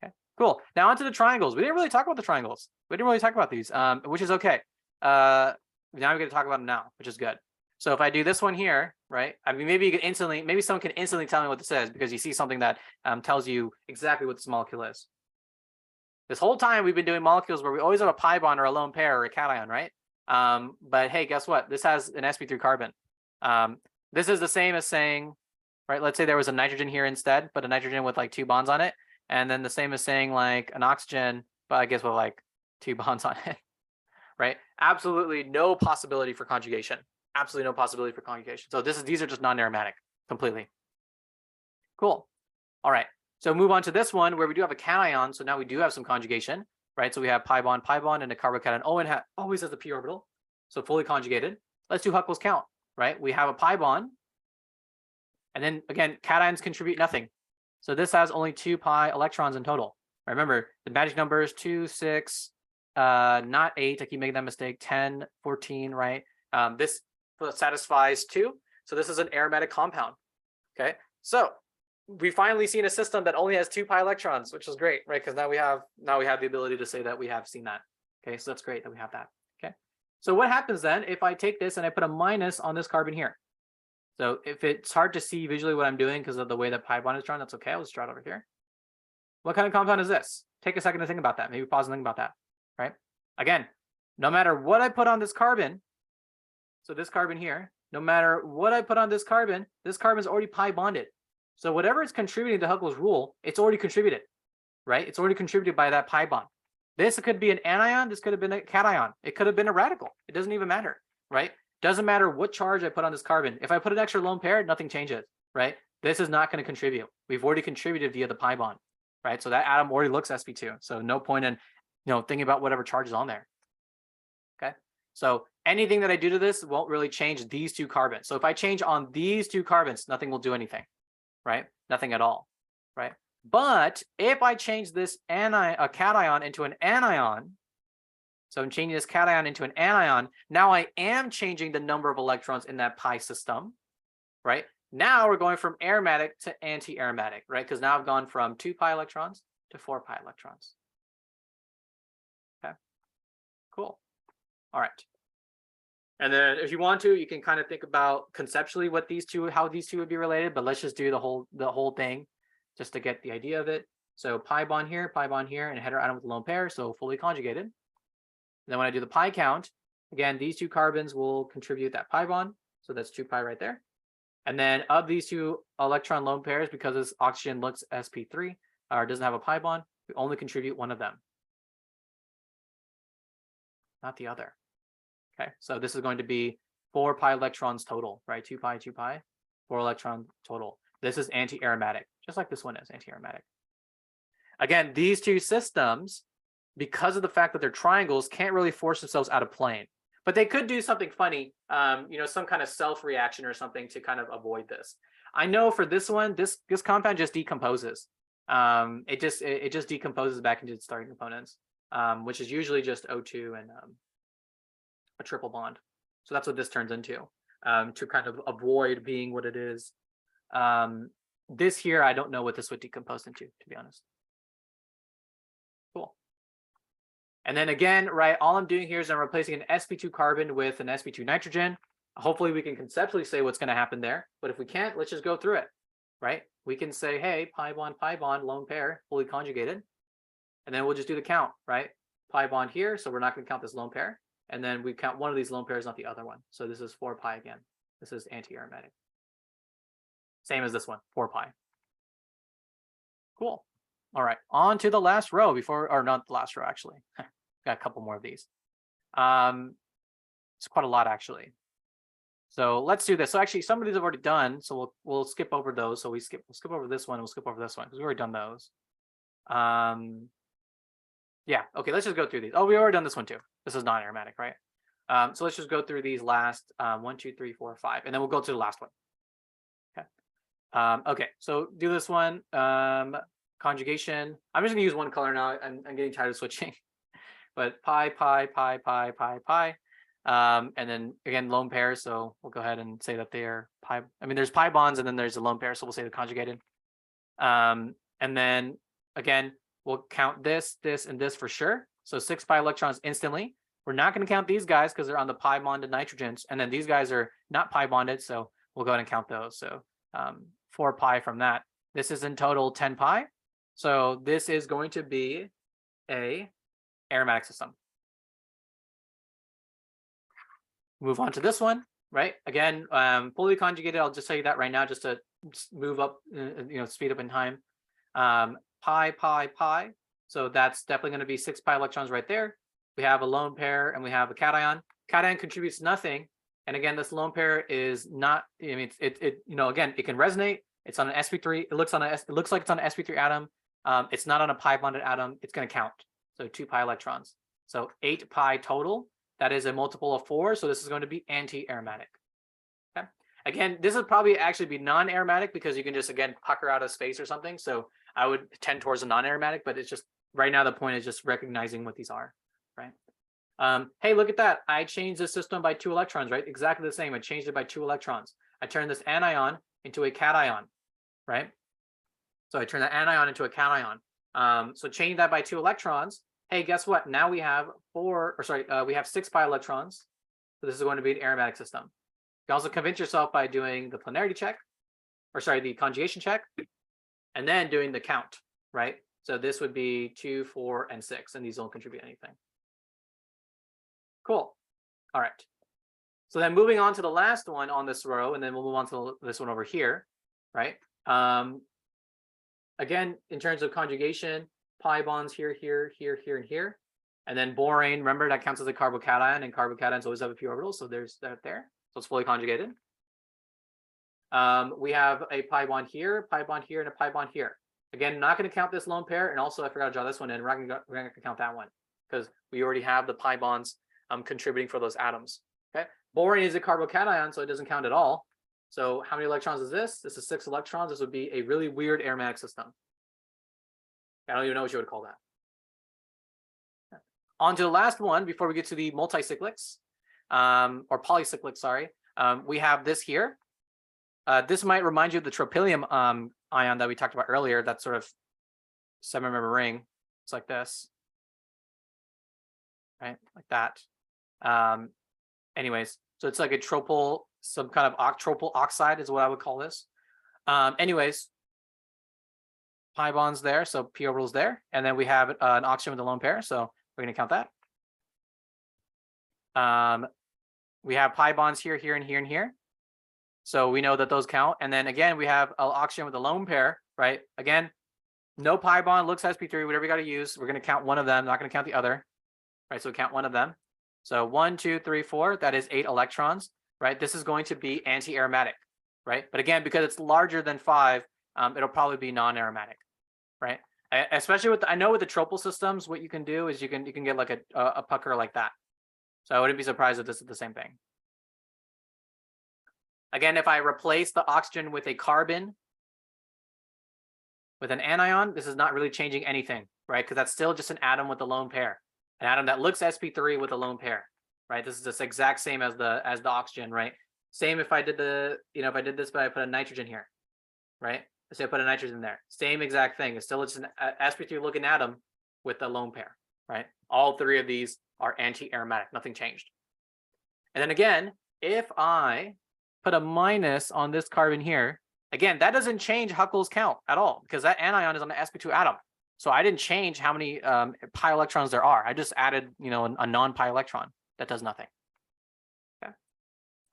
Okay, cool. Now onto the triangles. We didn't really talk about the triangles. We didn't really talk about these, which is okay. Now we're going to talk about them now, which is good. So if I do this one here, right? I mean, maybe someone can instantly tell me what this is because you see something that tells you exactly what this molecule is. This whole time we've been doing molecules where we always have a pi bond or a lone pair or a cation, right? But hey, guess what? This has an sp3 carbon. This is the same as saying, right? Let's say there was a nitrogen here instead, but a nitrogen with like 2 bonds on it. And then the same as saying like an oxygen, but I guess with like 2 bonds on it, right? Absolutely no possibility for conjugation. Absolutely no possibility for conjugation. So these are just non-aromatic completely. Cool. All right. So move on to this one where we do have a cation. So now we do have some conjugation, right? So we have pi bond, and a carbocation. Oh, and always has the p orbital. So fully conjugated. Let's do Huckel's count, right? We have a pi bond. And then again, cations contribute nothing. So this has only 2 pi electrons in total. Remember, the magic number is 2, 6, not 8. I keep making that mistake. 10, 14, right? This satisfies 2. So this is an aromatic compound. Okay. So we finally seen a system that only has 2 pi electrons, which is great, right? Because now we have the ability to say that we have seen that. Okay, so that's great that we have that. Okay. So what happens then if I take this and I put a minus on this carbon here? So if it's hard to see visually what I'm doing because of the way that pi bond is drawn, that's okay. I'll just draw it over here. What kind of compound is this? Take a second to think about that. Maybe pause and think about that, right? Again, no matter what I put on this carbon, so this carbon here, no matter what I put on this carbon is already pi bonded. So whatever is contributing to Huckel's rule, it's already contributed, right? It's already contributed by that pi bond. This could be an anion. This could have been a cation. It could have been a radical. It doesn't even matter, right? Doesn't matter what charge I put on this carbon. If I put an extra lone pair, nothing changes, right? This is not going to contribute. We've already contributed via the pi bond, right? So that atom already looks sp2. So no point in, thinking about whatever charge is on there. Okay. So anything that I do to this won't really change these 2 carbons. So if I change on these 2 carbons, nothing will do anything, right? Nothing at all, right? But if I change this a cation into an anion, so I'm changing this cation into an anion, now I am changing the number of electrons in that pi system, right? Now we're going from aromatic to anti-aromatic, right? Because now I've gone from 2 pi electrons to 4 pi electrons. Okay, cool. All right. And then if you want to, you can kind of think about conceptually how these two would be related, but let's just do the whole thing just to get the idea of it. So pi bond here, and a heteroatom with a lone pair, so fully conjugated. And then when I do the pi count, again, these 2 carbons will contribute that pi bond. So that's 2 pi right there. And then of these 2 electron lone pairs, because this oxygen looks sp3 or doesn't have a pi bond, we only contribute one of them, not the other. Okay, so this is going to be 4 pi electrons total, right? 2 pi, 2 pi, 4 electron total. This is anti-aromatic, just like this one is anti-aromatic. Again, these 2 systems, because of the fact that they're triangles, can't really force themselves out of plane. But they could do something funny, some kind of self-reaction or something to kind of avoid this. I know for this one, this compound just decomposes. It just decomposes back into its starting components, which is usually just O2 and a triple bond. So that's what this turns into, to kind of avoid being what it is. This here, I don't know what this would decompose into, to be honest. Cool. And then again, right, all I'm doing here is I'm replacing an sp2 carbon with an sp2 nitrogen. Hopefully we can conceptually say what's going to happen there. But if we can't, let's just go through it, right? We can say, hey, pi bond, lone pair, fully conjugated. And then we'll just do the count, right? Pi bond here, so we're not going to count this lone pair. And then we count one of these lone pairs, not the other one. So this is 4 pi again. This is anti-aromatic. Same as this one, 4 pi. Cool. All right, on to the last row or not the last row, actually. Got a couple more of these. It's quite a lot, actually. So let's do this. So actually, some of these I've already done. So we'll skip over those. So we'll skip over this one. We'll skip over this one because we've already done those. Yeah. Okay. Let's just go through these. Oh, we already done this one too. This is non-aromatic, right? So let's just go through these last 1, 2, 3, 4, 5, and then we'll go to the last one. Okay. Okay. So do this one. Conjugation. I'm just gonna use one color now. I'm getting tired of switching. But pi. And then again, lone pair. So we'll go ahead and say that they are pi. I mean, there's pi bonds and then there's a lone pair. So we'll say the conjugated. And then again, we'll count this, and this for sure. So 6 pi electrons instantly. We're not going to count these guys because they're on the pi bonded nitrogens. And then these guys are not pi bonded. So we'll go ahead and count those. So 4 pi from that. This is in total 10 pi. So this is going to be a aromatic system. Move on to this one, right? Again, fully conjugated. I'll just tell you that right now, just to move up, speed up in time. Pi, pi, pi. So that's definitely going to be 6 pi electrons right there. We have a lone pair and we have a cation. Cation contributes nothing. And again, this lone pair is not. I mean, again, it can resonate. It's on an sp3. It looks like it's on an sp3 atom. It's not on a pi bonded atom. It's going to count. So 2 pi electrons. So 8 pi total. That is a multiple of 4. So this is going to be anti-aromatic. Okay. Again, this would probably actually be non-aromatic because you can just, again, pucker out of space or something. So I would tend towards a non-aromatic, but it's just right now the point is just recognizing what these are, right? Hey, look at that. I changed the system by 2 electrons, right? Exactly the same. I changed it by 2 electrons. I turned this anion into a cation, right? So I turned the anion into a cation. So change that by 2 electrons. Hey, guess what? Now we have we have 6 pi electrons. So this is going to be an aromatic system. You can also convince yourself by doing the polarity check, the conjugation check, and then doing the count, right? So this would be 2, 4, and 6, and these don't contribute anything. Cool. All right. So then moving on to the last one on this row, and then we'll move on to this one over here, right? Again, in terms of conjugation, pi bonds here, here, here, here, and here. And then borane, remember that counts as a carbocation, and carbocations always have a p orbital. So there's that there. So it's fully conjugated. We have a pi bond here, and a pi bond here. Again, not going to count this lone pair. And also, I forgot to draw this one in. We're not going to count that one because we already have the pi bonds contributing for those atoms. Okay. Borane is a carbocation, so it doesn't count at all. So how many electrons is this? This is 6 electrons. This would be a really weird aromatic system. I don't even know what you would call that. Okay. On to the last one before we get to the multicyclics, or polycyclic, sorry. We have this here. This might remind you of the tropylium ion that we talked about earlier, that sort of 7-member ring. It's like this, right? Like that. Anyways, so it's like a tropyl, some kind of tropyl oxide is what I would call this. Anyways, pi bonds there, so p orbitals there, and then we have an oxygen with a lone pair, so we're going to count that. We have pi bonds here, here, and here, and here, so we know that those count. And then again, we have an oxygen with a lone pair, right? Again, no pi bond, looks sp3, whatever you got to use. We're going to count one of them, not going to count the other, right? So count one of them. So 1, 2, 3, 4, that is 8 electrons, right? This is going to be anti-aromatic, right? But again, because it's larger than 5, it'll probably be non-aromatic. Right, especially with I know with the tropyl systems, what you can do is you can get like a pucker like that. So I wouldn't be surprised if this is the same thing. Again, if I replace the oxygen with a carbon with an anion, this is not really changing anything, right? Because that's still just an atom with a lone pair, an atom that looks sp3 with a lone pair, right? This is just exact same as the oxygen, right? Same if I did if I did this, but I put a nitrogen here, right? So I put a nitrogen there. Same exact thing. It's still just an sp3 looking atom with a lone pair, right? All 3 of these are anti-aromatic. Nothing changed. And then again, if I put a minus on this carbon here, again, that doesn't change Huckel's count at all because that anion is on the sp2 atom. So I didn't change how many pi electrons there are. I just added, a non-pi electron. That does nothing. Okay,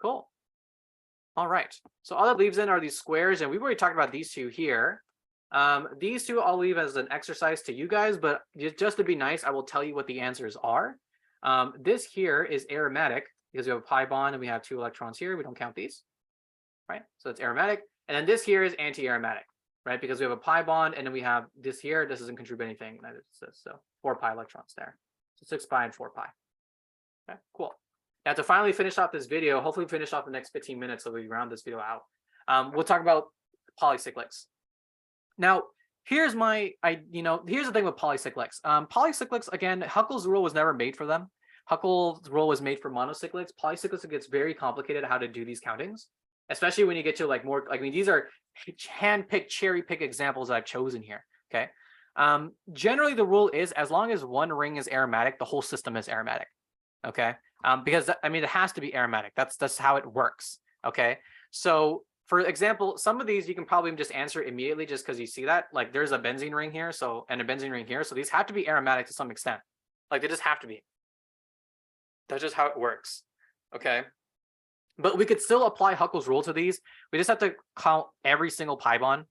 cool. All right, so all that leaves in are these squares, and we've already talked about these 2 here. These 2 I'll leave as an exercise to you guys, but just to be nice, I will tell you what the answers are. This here is aromatic because we have a pi bond and we have 2 electrons here. We don't count these, right? So it's aromatic. And then this here is anti-aromatic, right? Because we have a pi bond and then we have this here. This doesn't contribute anything. So 4 pi electrons there. So 6 pi and 4 pi. Okay, cool. Now to finally finish off this video, hopefully finish off the next 15 minutes so we round this video out. We'll talk about polycyclics. Now, here's here's the thing with polycyclics. Polycyclics, again, Huckel's rule was never made for them. Huckel's rule was made for monocyclics. Polycyclics, it gets very complicated how to do these countings, especially when you get to these are hand-picked, cherry-picked examples that I've chosen here, okay? Generally, the rule is as long as one ring is aromatic, the whole system is aromatic, okay? Because it has to be aromatic. That's how it works. Okay. So for example, some of these you can probably just answer immediately just because you see that. Like there's a benzene ring here, so and a benzene ring here. So these have to be aromatic to some extent. Like they just have to be. That's just how it works. Okay. But we could still apply Huckel's rule to these. We just have to count every single pi bond.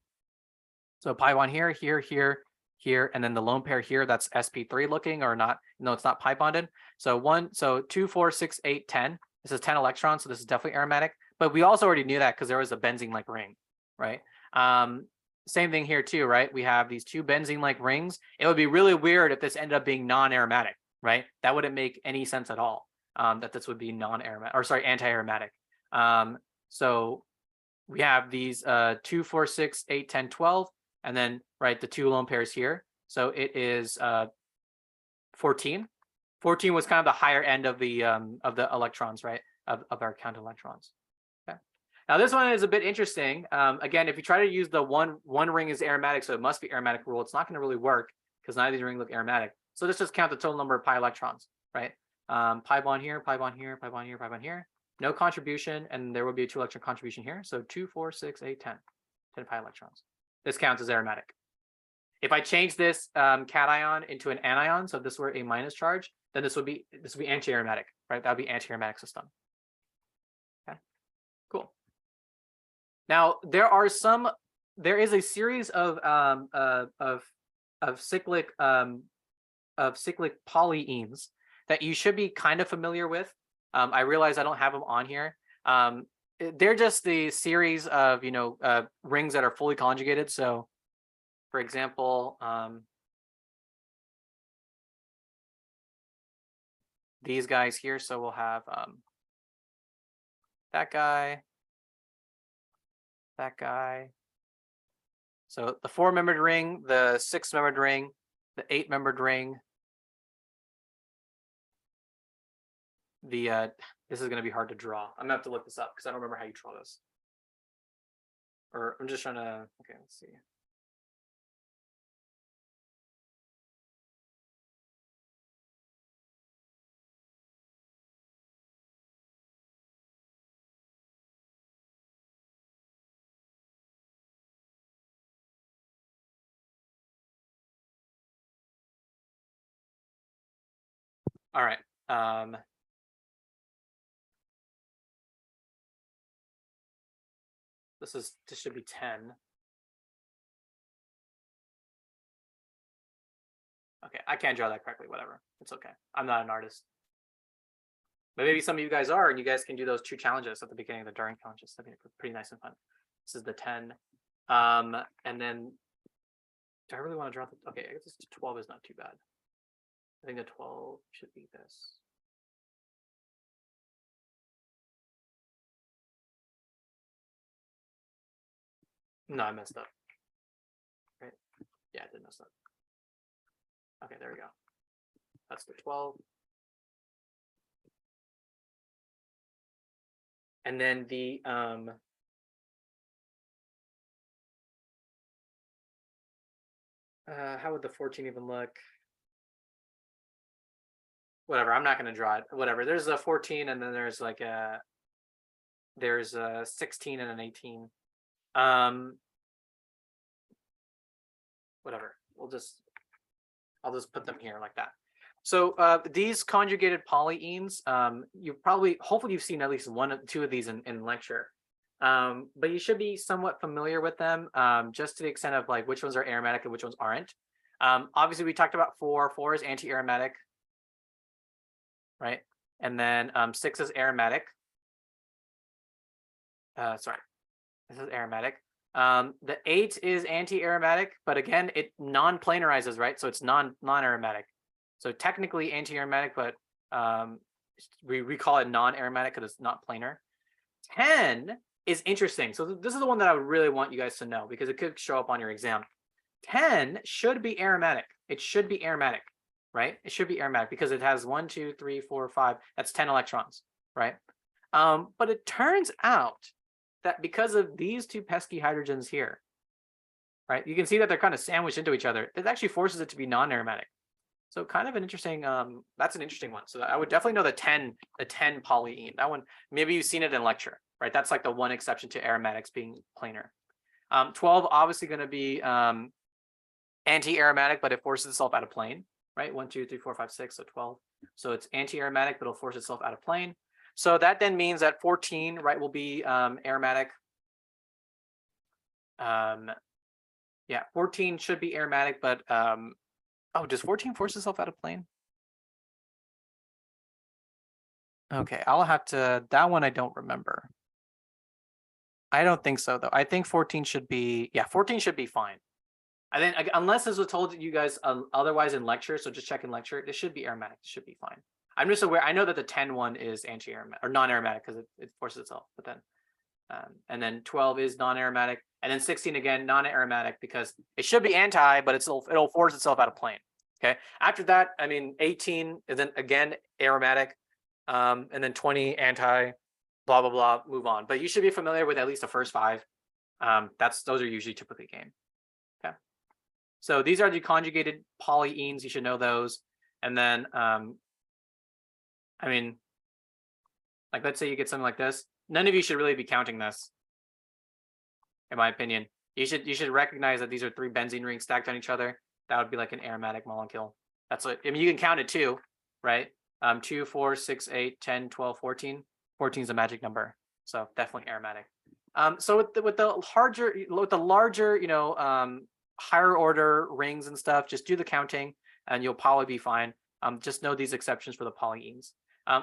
So pi bond here, here, here, here, and then the lone pair here, that's sp3 looking or not. No, it's not pi bonded. So 2, 4, 6, 8, 10. This is 10 electrons, so this is definitely aromatic. But we also already knew that because there was a benzene-like ring, right? Same thing here too, right? We have these two benzene-like rings. It would be really weird if this ended up being non-aromatic, right? That wouldn't make any sense at all. That this would be non-aromatic, or sorry, anti-aromatic. So we have these 2, 4, 6, 8, 10, 12, and then right the two lone pairs here. So it is 14. 14 was kind of the higher end of the electrons, right? Of our count electrons. Okay. Now this one is a bit interesting. Again, if you try to use the one ring is aromatic, so it must be aromatic rule, it's not going to really work because none of these rings look aromatic. So let's just count the total number of pi electrons, right? Pi bond here, pi bond here, pi bond here, pi bond here. No contribution, and there will be a 2 electron contribution here. So 2, 4, 6, 8, 10. 10 pi electrons. This counts as aromatic. If I change this cation into an anion, so if this were a minus charge, then this would be anti-aromatic, right? That would be anti-aromatic system. Okay, cool. Now there is a series of cyclic polyenes that you should be kind of familiar with. I realize I don't have them on here. They're just the series of rings that are fully conjugated. So, for example, these guys here. So we'll have that guy. So the 4-membered ring, the 6-membered ring, the 8-membered ring. This is going to be hard to draw. I'm gonna have to look this up because I don't remember how you draw this. Or I'm just trying to. Okay, let's see. All right. This should be 10. Okay, I can't draw that correctly. Whatever, it's okay. I'm not an artist, but maybe some of you guys are, and you guys can do those 2 challenges at the beginning of the during challenges. That'd be pretty nice and fun. This is the 10, and then do I really want to draw the? Okay, I guess this 12 is not too bad. I think the 12 should be this. No, I messed up. Right? Yeah, I did mess up. Okay, there we go. That's the 12. And then the how would the 14 even look? Whatever, I'm not going to draw it. Whatever. There's a 14, and then there's like a 16 and an 18. Whatever. I'll just put them here like that. So these conjugated polyenes, hopefully you've seen at least 1 or 2 of these in lecture. But you should be somewhat familiar with them, just to the extent of like which ones are aromatic and which ones aren't. Obviously we talked about 4. 4 is anti-aromatic, right? And then 6 is aromatic. Sorry, this is aromatic. The 8 is anti-aromatic, but again, it non-planarizes, right? So it's non-aromatic. So technically anti-aromatic, but we call it non-aromatic because it's not planar. 10 is interesting. So this is the one that I would really want you guys to know because it could show up on your exam. 10 should be aromatic. It should be aromatic, right? It should be aromatic because it has 1, 2, 3, 4, 5. That's 10 electrons, right? But it turns out that because of these 2 pesky hydrogens here, right? You can see that they're kind of sandwiched into each other. It actually forces it to be non-aromatic. So kind of an interesting, that's an interesting one. So I would definitely know the 10 polyene. That one, maybe you've seen it in lecture, right? That's like the one exception to aromatics being planar. 12 obviously going to be anti-aromatic, but it forces itself out of plane, right? 1, 2, 3, 4, 5, 6, so 12. So it's anti-aromatic, but it'll force itself out of plane. So that then means that 14, right, will be aromatic. Yeah, 14 should be aromatic, but oh, does 14 force itself out of plane? Okay, I'll have to, that one I don't remember. I don't think so though. I think 14 should be, yeah, 14 should be fine. I think unless this was told you guys otherwise in lecture, so just check in lecture, it should be aromatic, it should be fine. I'm just aware, I know that the 10 one is anti-aromatic or non-aromatic because it forces itself, but then and then 12 is non-aromatic, and then 16 again non-aromatic because it should be anti, but it'll force itself out of plane. Okay. After that, I mean 18 is then again aromatic, and then 20 anti, blah blah blah. Move on. But you should be familiar with at least the first 5. Those are usually typically game. Okay. So these are the conjugated polyenes. You should know those. And then I mean, like let's say you get something like this. None of you should really be counting this, in my opinion. You should recognize that these are 3 benzene rings stacked on each other. That would be like an aromatic molecule. That's what, I mean, you can count it too, right? 2, 4, 6, 8, 10, 12, 14. 14 is a magic number, so definitely aromatic. So with the larger, you know, higher order rings and stuff, just do the counting, and you'll probably be fine. Just know these exceptions for the polyenes.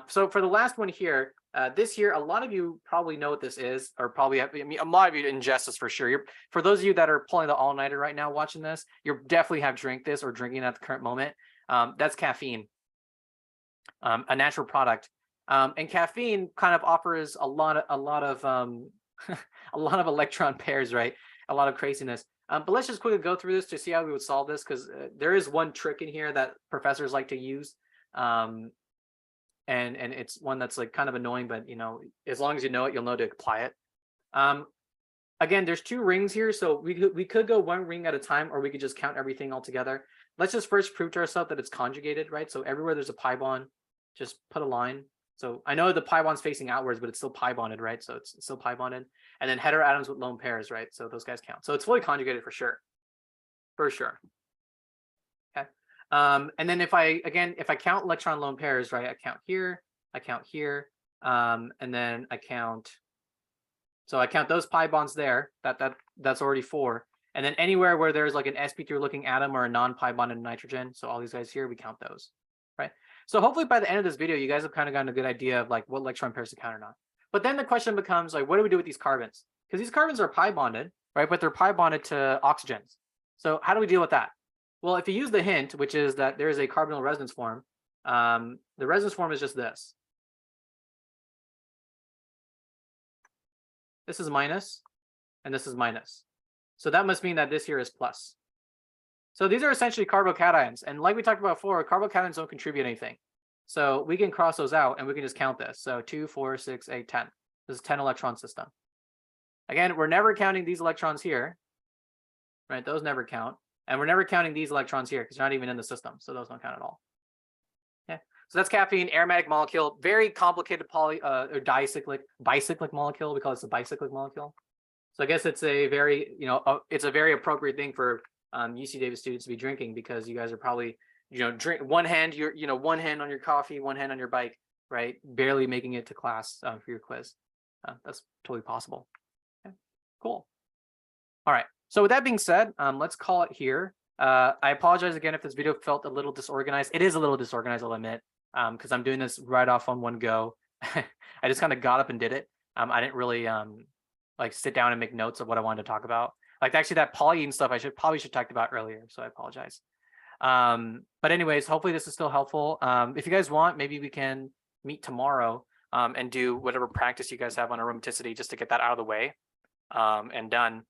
So for the last one here, this year, a lot of you probably know what this is, or probably have, I mean, a lot of you ingest this for sure. For those of you that are pulling the all-nighter right now watching this, you definitely have drank this or drinking at the current moment. That's caffeine, a natural product. And caffeine kind of offers a lot of a lot of electron pairs, right? A lot of craziness. But let's just quickly go through this to see how we would solve this, because there is one trick in here that professors like to use. And it's one that's like kind of annoying, but you know, as long as you know it, you'll know to apply it. Again, there's 2 rings here, so we could go 1 ring at a time, or we could just count everything all together. Let's just first prove to ourselves that it's conjugated, right? So everywhere there's a pi bond, just put a line. So I know the pi bond's facing outwards, but it's still pi bonded, right? So it's still pi bonded. And then heteroatoms with lone pairs, right? So those guys count. So it's fully conjugated for sure. For sure. Okay. And then if I count electron lone pairs, right? I count here, and then I count. So I count those pi bonds there. That's already 4. And then anywhere where there's like an sp3 looking atom or a non-pi bonded nitrogen, so all these guys here, we count those, right? So hopefully by the end of this video, you guys have kind of gotten a good idea of like what electron pairs to count or not. But then the question becomes like, what do we do with these carbons? Because these carbons are pi bonded, right? But they're pi bonded to oxygens. So how do we deal with that? Well, if you use the hint, which is that there is a carbonyl resonance form, the resonance form is just this. This is minus, and this is minus. So that must mean that this here is plus. So these are essentially carbocations. And like we talked about before, carbocations don't contribute anything. So we can cross those out and we can just count this. So 2, 4, 6, 8, 10. This is 10 electron system. Again, we're never counting these electrons here, right? Those never count. And we're never counting these electrons here because they're not even in the system. So those don't count at all. Okay. So that's caffeine, aromatic molecule, very complicated or bicyclic molecule. We call this a bicyclic molecule. So I guess it's a very, you know, it's a very appropriate thing for UC Davis students to be drinking, because you guys are probably, you know, drink one hand on your coffee, one hand on your bike, right? Barely making it to class for your quiz. That's totally possible. Okay, cool. All right. So with that being said, let's call it here. I apologize again if this video felt a little disorganized. It is a little disorganized, I'll admit, because I'm doing this right off on one go. I just kind of got up and did it. I didn't really like sit down and make notes of what I wanted to talk about. Like actually that polyene stuff I probably should talked about earlier, so I apologize. But anyways, hopefully this is still helpful. If you guys want, maybe we can meet tomorrow and do whatever practice you guys have on aromaticity, just to get that out of the way and done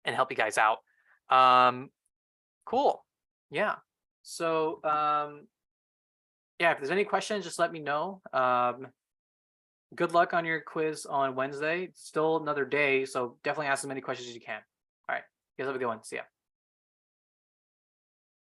and help you guys out. Cool. Yeah. So yeah, if there's any questions, just let me know. Good luck on your quiz on Wednesday. It's still another day, so definitely ask as many questions as you can. All right, you guys have a good one. See ya.